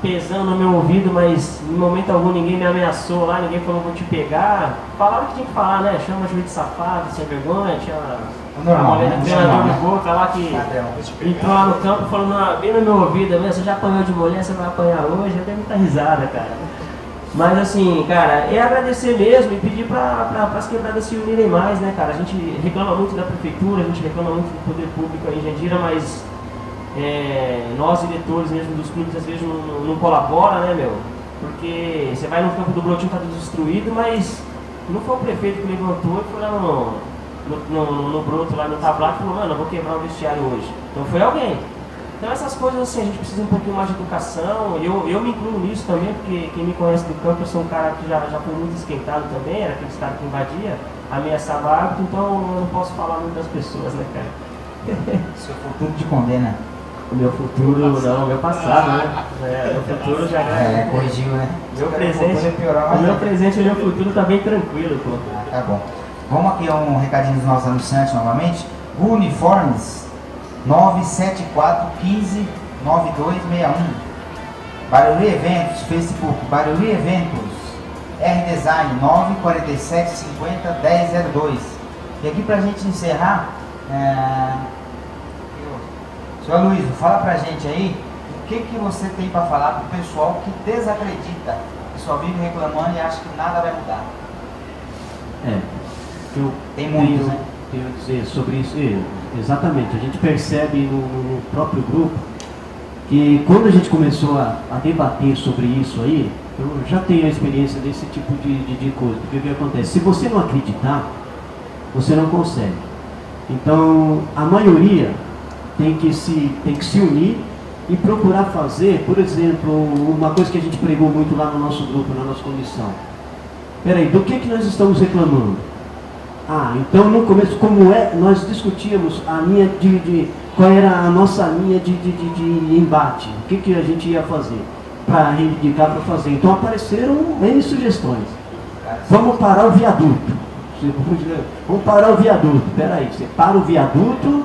pesando no meu ouvido, mas em momento algum ninguém me ameaçou lá, ninguém falou vou te pegar. Falaram o que tinha que falar, né? Chama juiz de safado, sem vergonha, tinha a mulher do treinador de Boca lá que entrou lá no campo falando bem no meu ouvido, você já apanhou de mulher, você vai apanhar hoje, eu dei muita risada, cara. Mas assim, cara, é agradecer mesmo e pedir para as quebradas se unirem mais, né, cara? A gente reclama muito da prefeitura, a gente reclama muito do poder público aí em Jandira, mas nós, diretores mesmo dos clubes, às vezes não colabora, né, meu? Porque você vai no campo do Brotinho, tá tudo destruído, mas não foi o prefeito que levantou e foi lá no Broto, lá no tablado, e falou, mano, eu vou quebrar o vestiário hoje. Então foi alguém. Então essas coisas assim, a gente precisa um pouquinho mais de educação, eu me incluo nisso também, porque quem me conhece do campo, eu sou um cara que já foi muito esquentado também, era aquele cara que invadia, ameaçava árbitro, então eu não posso falar muito das pessoas, né, cara? Seu futuro te condena. O meu futuro não, o meu passado, né? Meu futuro já corrigiu, né? O meu presente e o meu futuro tá bem tranquilo, pô. Tá bom. Vamos aqui a um recadinho dos nossos anunciantes novamente. Uniformes 974159261. Barueri Eventos, Facebook, Barueri Eventos, R-Design 947501002. E aqui pra gente encerrar, Senhor Luiz, fala pra gente aí o que você tem pra falar pro pessoal que desacredita, que só vive reclamando e acha que nada vai mudar. Tem muitos, né? Tenho a dizer sobre isso. Exatamente, a gente percebe no próprio grupo que quando a gente começou a debater sobre isso aí, eu já tenho a experiência desse tipo de coisa, porque o que acontece? Se você não acreditar, você não consegue. Então, a maioria tem que se unir e procurar fazer, por exemplo, uma coisa que a gente pregou muito lá no nosso grupo, na nossa comissão. Peraí, do que nós estamos reclamando? Então no começo, nós discutíamos a linha qual era a nossa linha de embate, o que a gente ia fazer, para reivindicar, para fazer. Então apareceram N sugestões. Vamos parar o viaduto. Vamos parar o viaduto. Peraí, você para o viaduto,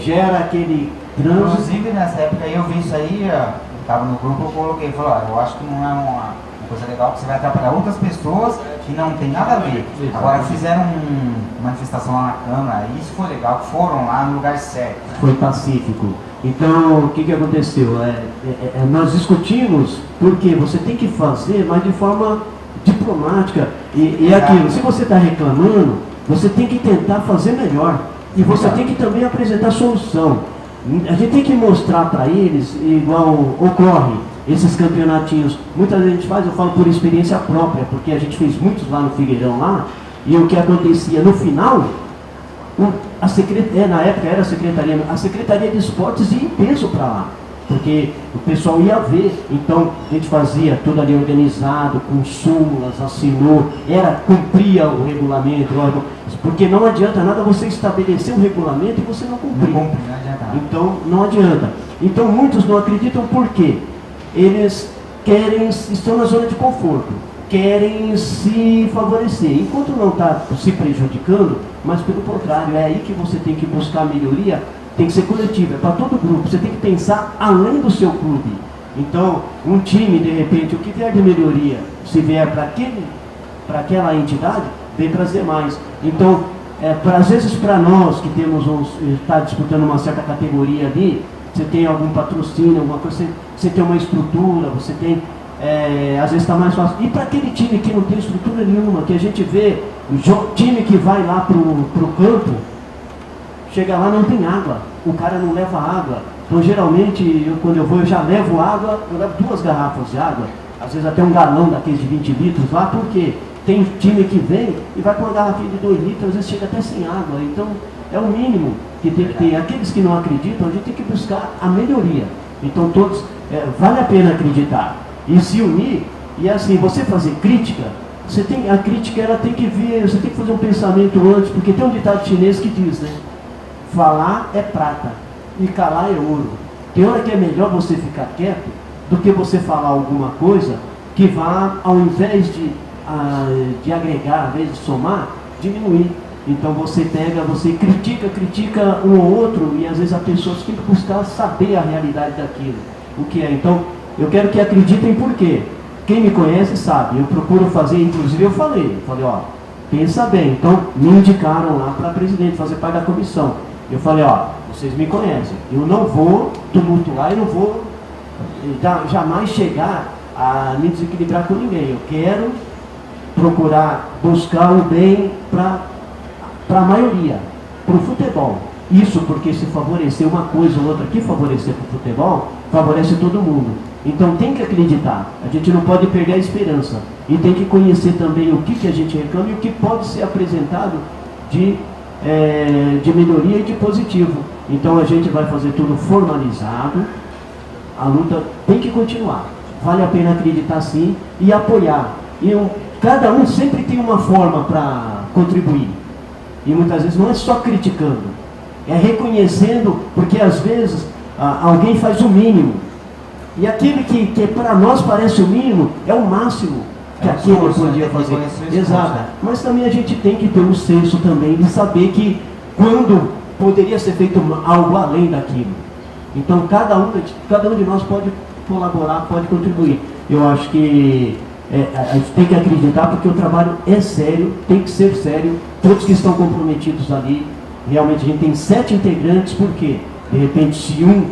gera aquele trânsito. Inclusive nessa época eu vi isso aí, eu estava no grupo, eu coloquei, falou, eu acho que não é uma coisa legal, que você vai atrapalhar outras pessoas que não tem nada a ver. Agora fizeram uma manifestação lá na Câmara, e isso foi legal, foram lá no lugar certo. Foi pacífico. Então, o que aconteceu? Nós discutimos, porque você tem que fazer, mas de forma diplomática. E aquilo, se você está reclamando, você tem que tentar fazer melhor. E você tem que também apresentar solução. A gente tem que mostrar para eles, igual ocorre, esses campeonatinhos, muitas vezes a gente faz, eu falo por experiência própria, porque a gente fez muitos lá no Figueirão lá, e o que acontecia no final, na época era a Secretaria de Esportes ia em peso para lá, porque o pessoal ia ver, então a gente fazia tudo ali organizado, com súmulas, assinou, cumpria o regulamento, porque não adianta nada você estabelecer um regulamento e você não cumprir. Não adianta. Então não adianta. Então muitos não acreditam por quê? Eles estão na zona de conforto, querem se favorecer, enquanto não está se prejudicando, mas pelo contrário, é aí que você tem que buscar melhoria, tem que ser coletivo, é para todo grupo, você tem que pensar além do seu clube. Então, um time, de repente, o que vier de melhoria, se vier para aquela entidade, vem trazer mais. Então, às vezes para nós que está disputando uma certa categoria ali, você tem algum patrocínio, alguma coisa, você tem uma estrutura, você tem, às vezes está mais fácil. E para aquele time que não tem estrutura nenhuma, que a gente vê, o time que vai lá para o campo, chega lá não tem água, o cara não leva água. Então geralmente, quando eu vou, eu já levo água, eu levo 2 garrafas de água, às vezes até um galão daqueles de 20 litros lá, porque tem time que vem e vai com uma garrafinha de 2 litros, às vezes chega até sem água. Então é o mínimo que tem que ter. Aqueles que não acreditam, a gente tem que buscar a melhoria. Então todos, vale a pena acreditar e se unir. E assim, você fazer crítica, a crítica ela tem que vir, você tem que fazer um pensamento antes, porque tem um ditado chinês que diz, né? Falar é prata e calar é ouro. Tem hora que é melhor você ficar quieto do que você falar alguma coisa que vá, ao invés de agregar, ao invés de somar, diminuir. Então você critica um ou outro, e às vezes a pessoa tem que buscar saber a realidade daquilo, o que é. Então, eu quero que acreditem por quê? Quem me conhece sabe, eu procuro fazer, inclusive eu falei, ó, pensa bem. Então, me indicaram lá para presidente, fazer parte da comissão. Eu falei, ó, vocês me conhecem, eu não vou tumultuar e não vou jamais chegar a me desequilibrar com ninguém. Eu quero procurar buscar o bem para a maioria, para o futebol. Isso porque se favorecer uma coisa ou outra que favorecer para o futebol, favorece todo mundo. Então tem que acreditar, a gente não pode perder a esperança. E tem que conhecer também o que a gente reclama e o que pode ser apresentado de melhoria e de positivo. Então a gente vai fazer tudo formalizado, a luta tem que continuar. Vale a pena acreditar sim e apoiar. Cada um sempre tem uma forma para contribuir. E muitas vezes não é só criticando, é reconhecendo, porque às vezes alguém faz o mínimo. E aquele que para nós parece o mínimo, é o máximo que aquele podia fazer. Exato. Mas também a gente tem que ter um senso também de saber que quando poderia ser feito algo além daquilo. Então cada um de nós pode colaborar, pode contribuir. Eu acho que a gente tem que acreditar, porque o trabalho é sério, tem que ser sério. Todos que estão comprometidos ali, realmente a gente tem 7 integrantes, porque de repente se um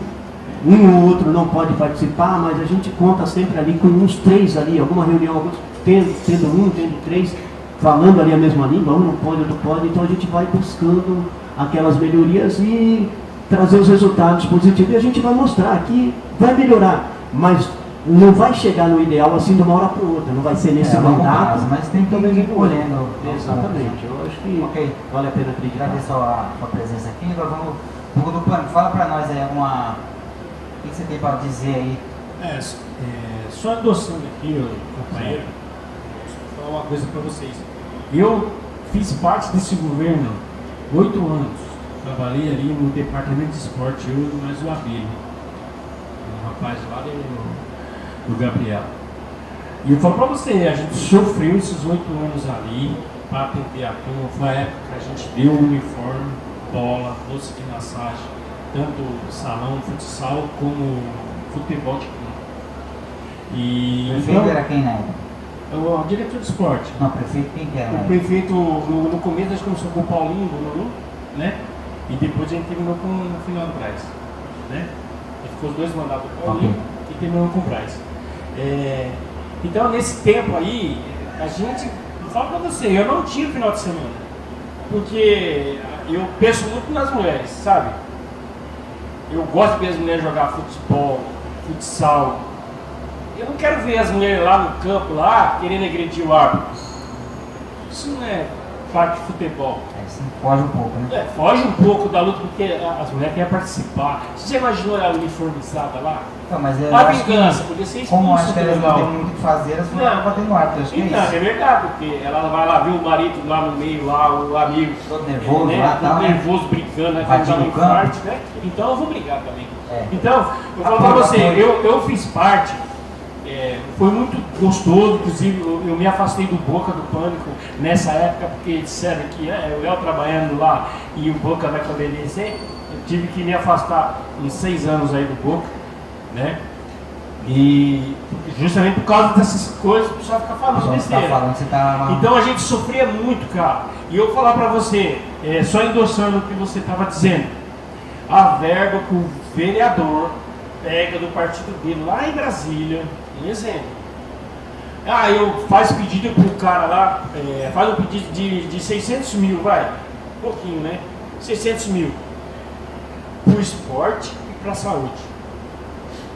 ou outro não pode participar, mas a gente conta sempre ali com uns 3 ali, alguma reunião, alguns tendo 3, falando ali a mesma língua, um não pode, outro pode. Então a gente vai buscando aquelas melhorias e trazer os resultados positivos, e a gente vai mostrar que vai melhorar, mas não vai chegar no ideal assim de uma hora para outra, não vai ser nesse mandato. Mas tem que ir colhendo. Exatamente, eu acho que vale a pena acreditar. Agradeço a sua presença aqui. Agora vamos, Hugo do Pânico, fala para nós aí o que você tem para dizer aí. Só endossando aqui, companheiro, vou falar uma coisa para vocês. Eu fiz parte desse governo 8 anos. Trabalhei ali no departamento de esporte, eu e mais o Abílio, um rapaz lá do Gabriel. E eu falo pra você, a gente sofreu esses 8 anos ali para atender a turma. Foi a época que a gente deu o uniforme, bola, doce de massagem, tanto salão, futsal, como futebol de campo. O prefeito era quem na época? O diretor de esporte. Não, o prefeito quem que era? O prefeito, no começo a gente começou com o Paulinho, né? E depois a gente terminou com o Fernando Braz, né? A gente ficou os 2 mandatos do Paulinho e terminou com o Braz. Então nesse tempo aí, a gente, falo pra você, eu não tiro final de semana, porque eu penso muito nas mulheres, sabe? Eu gosto de ver as mulheres jogar futebol, futsal. Eu não quero ver as mulheres lá no campo, lá, querendo agredir o árbitro. Isso não é parte de futebol. Foge um pouco, né? Foge um pouco da luta, porque as mulheres querem participar. Você já imaginou ela uniformizada lá? Não, mas eu a acho vingança, que, podia ser expulso. como acho que elas não têm muito o que fazer, elas vão bater no árbitro, acho que então, é isso. É verdade, porque ela vai lá ver o marido lá no meio, lá, o amigo. Todo nervoso, né? lá, Todo né? nervoso, brincando, né? Batido Vai dar um no campo. infarto, né? Então eu vou brigar também. Então, eu falo Apoio, pra você, apoio. eu fiz parte. Foi muito gostoso, inclusive eu me afastei do Boca do Pânico nessa época, porque disseram que eu trabalhando lá e o Boca vai obedecer. Eu tive que me afastar uns 6 anos aí do Boca, né? E justamente por causa dessas coisas, o pessoal fica falando besteira. Então a gente sofria muito, cara. E eu vou falar pra você, só endossando o que você estava dizendo, a verba que o vereador pega do partido dele lá em Brasília, um exemplo. Eu faço pedido pro cara lá, faz um pedido de 600 mil, vai, um pouquinho, né? 600 mil. pro esporte e pra saúde.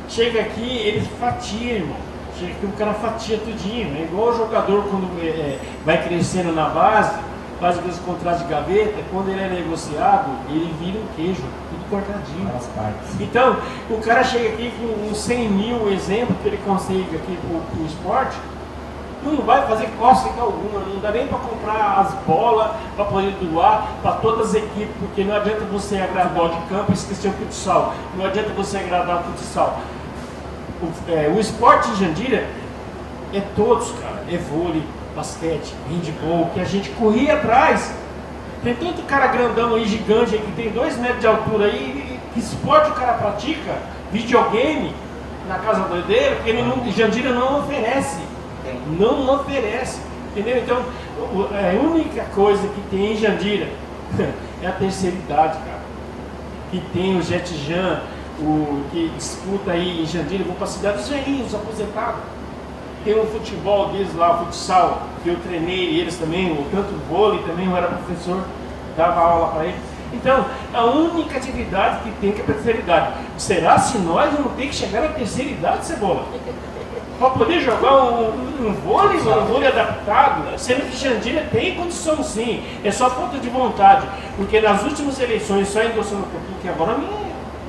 Chega aqui, eles fatiam, irmão. Chega aqui, o cara fatia tudinho. É igual o jogador quando vai crescendo na base, faz aqueles contratos de gaveta, quando ele é negociado, ele vira um queijo, tudo cortadinho. Então, o cara chega aqui com uns 100 mil exemplos que ele consegue aqui pro esporte, não vai fazer cócega alguma, não dá nem para comprar as bolas para poder doar para todas as equipes, porque não adianta você agradar o de campo e esquecer o futsal, não adianta você agradar o futsal. O esporte em Jandira é todos, cara, é vôlei, basquete, handball, que a gente corria atrás. Tem tanto cara grandão aí, gigante, aí, que tem 2 metros de altura aí, que esporte o cara pratica, videogame, na casa doideira, porque Jandira não oferece. Não oferece, entendeu? Então, a única coisa que tem em Jandira é a terceira idade, cara. Que tem o Jetjan, que disputa aí em Jandira, vão para a cidade dos velhinhos, aposentados. Tem um futebol deles lá, o futsal, que eu treinei eles também, tanto o vôlei também, eu era professor, dava aula para eles. Então, a única atividade que tem que é a terceira idade. Será se nós não tem que chegar na terceira idade, Cebola? Para poder jogar um vôlei adaptado, sendo que Jandira tem condição sim, é só falta de vontade, porque nas últimas eleições, só endossando um pouquinho que agora me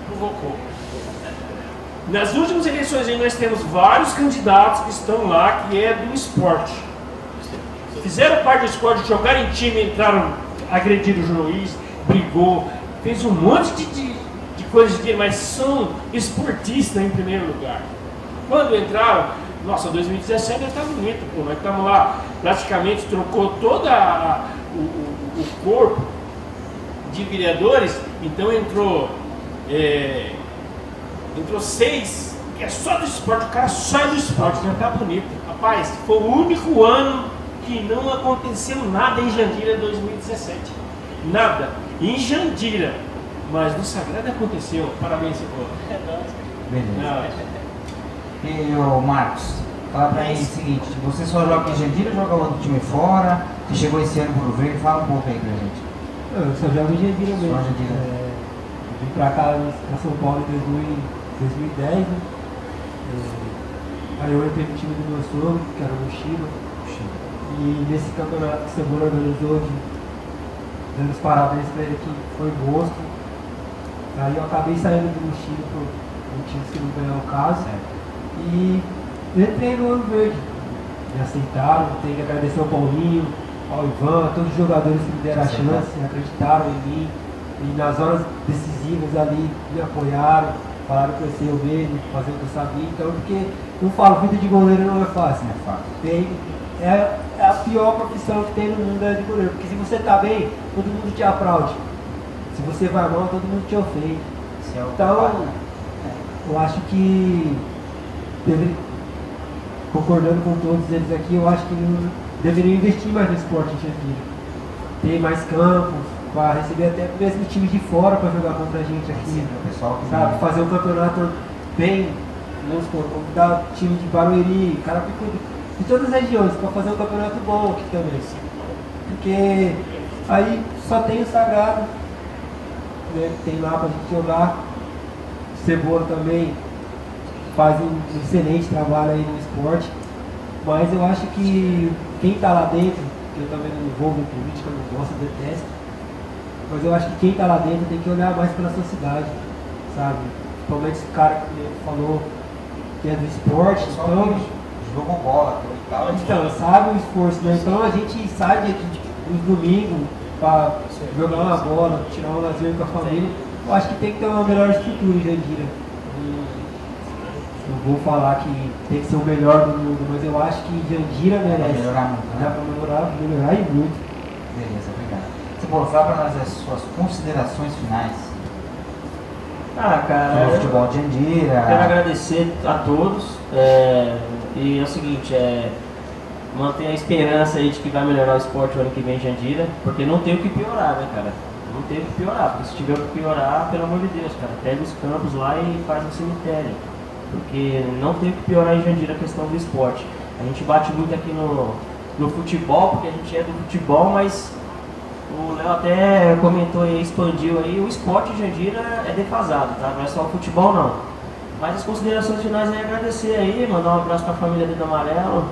provocou, nas últimas eleições aí nós temos vários candidatos que estão lá, que é do esporte, fizeram parte do esporte, jogaram em time, entraram, agrediram o juiz, brigou, fez um monte de coisas, mas são esportistas em primeiro lugar. Quando entraram, nossa, 2017 já está bonito, pô, nós estamos lá, praticamente trocou todo o corpo de vereadores, então entrou 6, que é só do esporte, o cara só é do esporte, já está bonito. Rapaz, foi o único ano que não aconteceu nada em Jandira 2017, nada, em Jandira, mas no Sagrado aconteceu, parabéns, Cebola. É nóis. Beleza. E o Marcos, fala pra mim o seguinte, você só joga em Jandira ou joga outro time fora? Você chegou esse ano pro Verde, fala um pouco aí pra gente. Eu só jogo em Jandira mesmo. Só Jandira. Vim pra cá, pra São Paulo em 2010, né? Aí eu entrei no time do meu sogro, que era o Mochila. E nesse campeonato que o Cebola organizou, dando os parabéns pra ele, que foi gosto. Aí eu acabei saindo do Mochila por motivos que não ganhou o caso. E entrei no Ano Verde. Me aceitaram, tenho que agradecer ao Paulinho, ao Ivan, a todos os jogadores que me deram a chance, acreditaram em mim. E nas horas decisivas ali me apoiaram, falaram que eu sei o mesmo, fazer o que eu sabia. Então, porque eu falo, vida de goleiro não é fácil. Não é fácil. É a pior profissão que tem no mundo é de goleiro. Porque se você tá bem, todo mundo te aplaude. Se você vai mal, todo mundo te ofende. Então, eu acho que, concordando com todos eles aqui, eu acho que deveria investir mais no esporte em Jandira. Ter mais campos, para receber até mesmo time de fora para jogar contra a gente aqui. Pessoal que sabe, fazer um campeonato bem, vamos supor, convidar time de Barueri, Carapicuíba, de todas as regiões, para fazer um campeonato bom aqui também. Porque aí só tem o Sagrado, né, que tem lá para a gente jogar. Cebola também faz um excelente trabalho aí no esporte, mas eu acho que quem está lá dentro, que eu também não me envolvo em política, não gosto, detesto, mas eu acho que quem está lá dentro tem que olhar mais pela sua cidade, sabe? Principalmente esse cara que ele falou que é do esporte, então jogou bola e tal. Então, sabe o esforço, né? Então a gente sai nos domingos para jogar uma bola, tirar um lazer com a família. Eu acho que tem que ter uma melhor estrutura em Jandira. Não vou falar que tem que ser o melhor do mundo, mas eu acho que Jandira merece. Melhorar muito, né? Dá para melhorar e muito. Beleza, obrigado. Você pode falar para nós as suas considerações finais Cara, sobre o futebol de Jandira. quero agradecer a todos. E é o seguinte, manter a esperança aí de que vai melhorar o esporte o ano que vem em Jandira, porque não tem o que piorar, né, cara? Não tem o que piorar, porque se tiver o que piorar, pelo amor de Deus, cara, pega os campos lá e faz um cemitério. Porque não tem o que piorar em Jandira a questão do esporte. A gente bate muito aqui no futebol, porque a gente é do futebol, mas O Léo até comentou aí, expandiu aí, o esporte de Jandira é defasado, tá? Não é só o futebol não. Mas as considerações finais é agradecer aí, mandar um abraço pra família do Amarelo,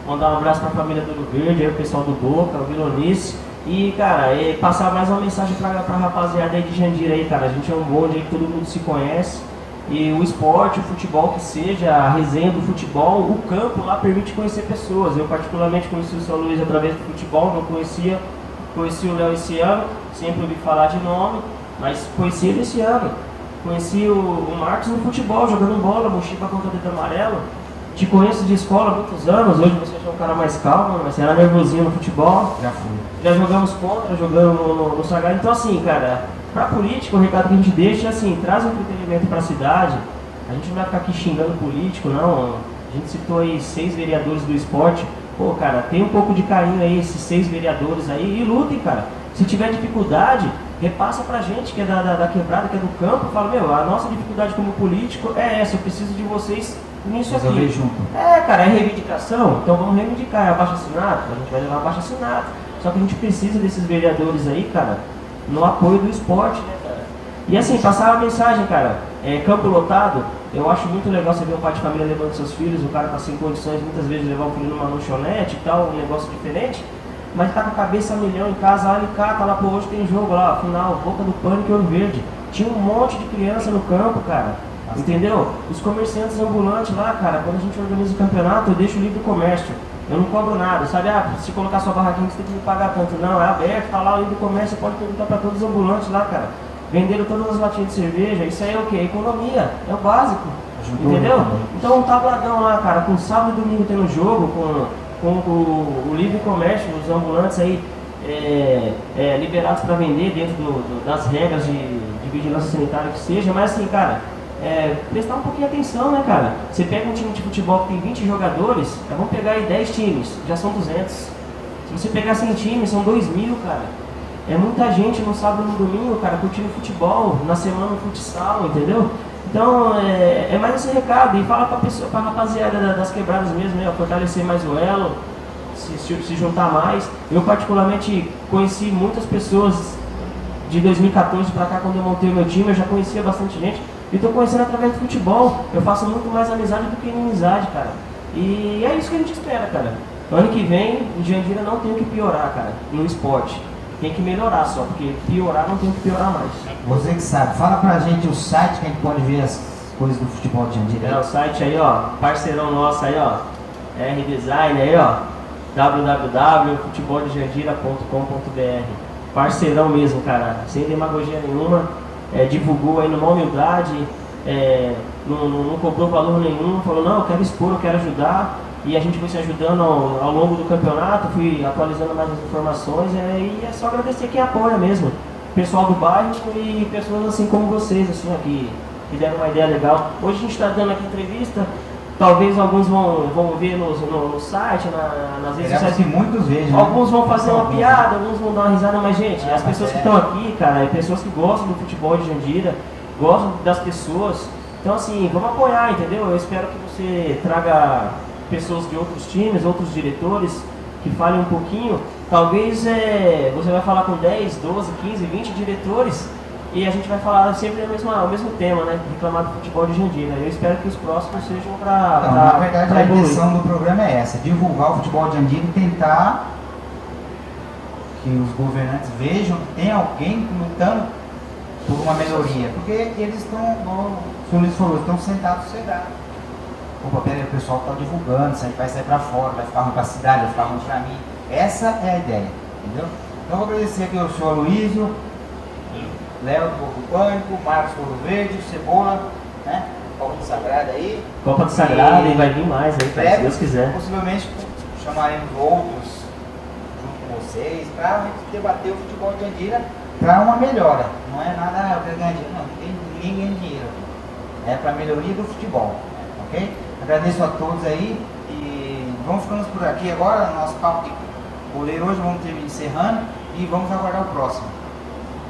mandar um abraço pra família do Ouro Verde, aí o pessoal do Boca, o Vilonice. E, cara, passar mais uma mensagem pra rapaziada aí de Jandira aí, cara. A gente é um bonde aí que todo mundo se conhece. E o esporte, o futebol que seja, a resenha do futebol, o campo lá permite conhecer pessoas. Eu particularmente conheci o São Luís através do futebol, não conheci o Léo esse ano, sempre ouvi falar de nome, mas conheci ele esse ano. Conheci o Marcos no futebol, jogando bola, mochipa contra o dedo amarelo. Te conheço de escola há muitos anos, hoje você já é um cara mais calmo, mas você era nervosinho no futebol. Já fui. Já jogamos contra, jogando no Sagrado. Então assim, cara, pra política, o recado que a gente deixa é assim, traz um entretenimento pra cidade. A gente não vai ficar aqui xingando político, não. A gente citou aí 6 vereadores do esporte. Pô, cara, tem um pouco de carinho aí, esses 6 vereadores aí, e lutem, cara. Se tiver dificuldade, repassa pra gente, que é da quebrada, que é do campo. Fala, meu, a nossa dificuldade como político é essa, eu preciso de vocês nisso aqui. Resolver junto. Cara, é reivindicação? Então vamos reivindicar, é abaixo assinado? A gente vai levar abaixo assinado. Só que a gente precisa desses vereadores aí, cara, no apoio do esporte, né, cara? E assim, passar a mensagem, cara, campo lotado, eu acho muito legal você ver um pai de família levando seus filhos, o cara tá sem condições muitas vezes de levar o filho numa lanchonete e tal, um negócio diferente, mas tá com a cabeça a milhão em casa, ali cata lá, pô, hoje tem jogo lá, final, Boca do Pânico e Ouro Verde. Tinha um monte de criança no campo, cara, entendeu? Os comerciantes ambulantes lá, cara, quando a gente organiza o campeonato, eu deixo o livre do comércio. Eu não cobro nada, sabe? Se colocar sua barraquinha, você tem que me pagar tanto. Não, é aberto, tá lá o livre do comércio, você pode perguntar para todos os ambulantes lá, cara. Venderam todas as latinhas de cerveja, isso aí é o quê? É economia, é o básico. Ajudou, entendeu? Então um tabladão lá, cara, com sábado e domingo tendo jogo, com o livre comércio, os ambulantes aí liberados para vender dentro das regras de vigilância sanitária que seja, mas assim, cara, prestar um pouquinho de atenção, né, cara? Você pega um time de futebol que tem 20 jogadores, vamos pegar aí 10 times, já são 200. Se você pegar 100 times, são 2.000, cara. É muita gente no sábado e no domingo, cara, curtindo futebol, na semana no futsal, entendeu? Então, é mais esse recado. E fala pra rapaziada das quebradas mesmo, né? Fortalecer mais o elo, se juntar mais. Eu, particularmente, conheci muitas pessoas de 2014 pra cá, quando eu montei o meu time, eu já conhecia bastante gente. E tô conhecendo através do futebol. Eu faço muito mais amizade do que inimizade, cara. E é isso que a gente espera, cara. Ano que vem, o Jandira não tem o que piorar, cara, no esporte. Tem que melhorar só, porque piorar não tem que piorar mais. Você que sabe, fala pra gente o site que a gente pode ver as coisas do futebol de Jandira. O site aí, ó, parceirão nosso aí, ó, R-Design aí, ó, www.futeboldejandira.com.br. Parceirão mesmo, cara, sem demagogia nenhuma, divulgou aí numa humildade, não cobrou valor nenhum, falou, não, eu quero expor, eu quero ajudar. E a gente foi se ajudando ao longo do campeonato, fui atualizando mais as informações, e é só agradecer quem apoia mesmo. Pessoal do bairro e pessoas assim como vocês, assim, que deram uma ideia legal. Hoje a gente está dando aqui entrevista, talvez alguns vão ver no site, nas redes sociais. Muitos vezes, né? Alguns vão fazer uma piada, alguns vão dar uma risada, mas gente, as pessoas que estão aqui, cara, pessoas que gostam do futebol de Jandira, gostam das pessoas. Então assim, vamos apoiar, entendeu? Eu espero que você traga pessoas de outros times, outros diretores, que falem um pouquinho. Talvez você vai falar com 10, 12, 15, 20 diretores e a gente vai falar sempre o mesmo tema, né? Reclamar do futebol de Jandira. Eu espero que os próximos sejam para na verdade, a intenção do programa é essa: divulgar o futebol de Jandira e tentar que os governantes vejam que tem alguém lutando por uma melhoria. Porque eles estão, como o senhor Luiz falou, estão sentados. Opa, peraí, o pessoal está divulgando, isso aí vai sair para fora, vai ficar ruim para a cidade, vai ficar ruim para mim. Essa é a ideia, entendeu? Então eu vou agradecer aqui ao senhor Aloysio, Léo do Boca do Pânico, Marcos do Ouro Verde, Cebola, né? Copa do Sagrado aí. Copa do Sagrado e vai vir mais aí, cara, se Deus quiser. Possivelmente chamaremos outros junto com vocês para debater o futebol de Jandira para uma melhora. Não é nada, eu quero ganhar dinheiro, não tem ninguém ganhando dinheiro. É para melhoria do futebol, ok? Agradeço a todos aí e vamos ficando por aqui agora, nosso papo de goleiro hoje, vamos terminar encerrando e vamos aguardar o próximo.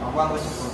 Uma boa noite a todos.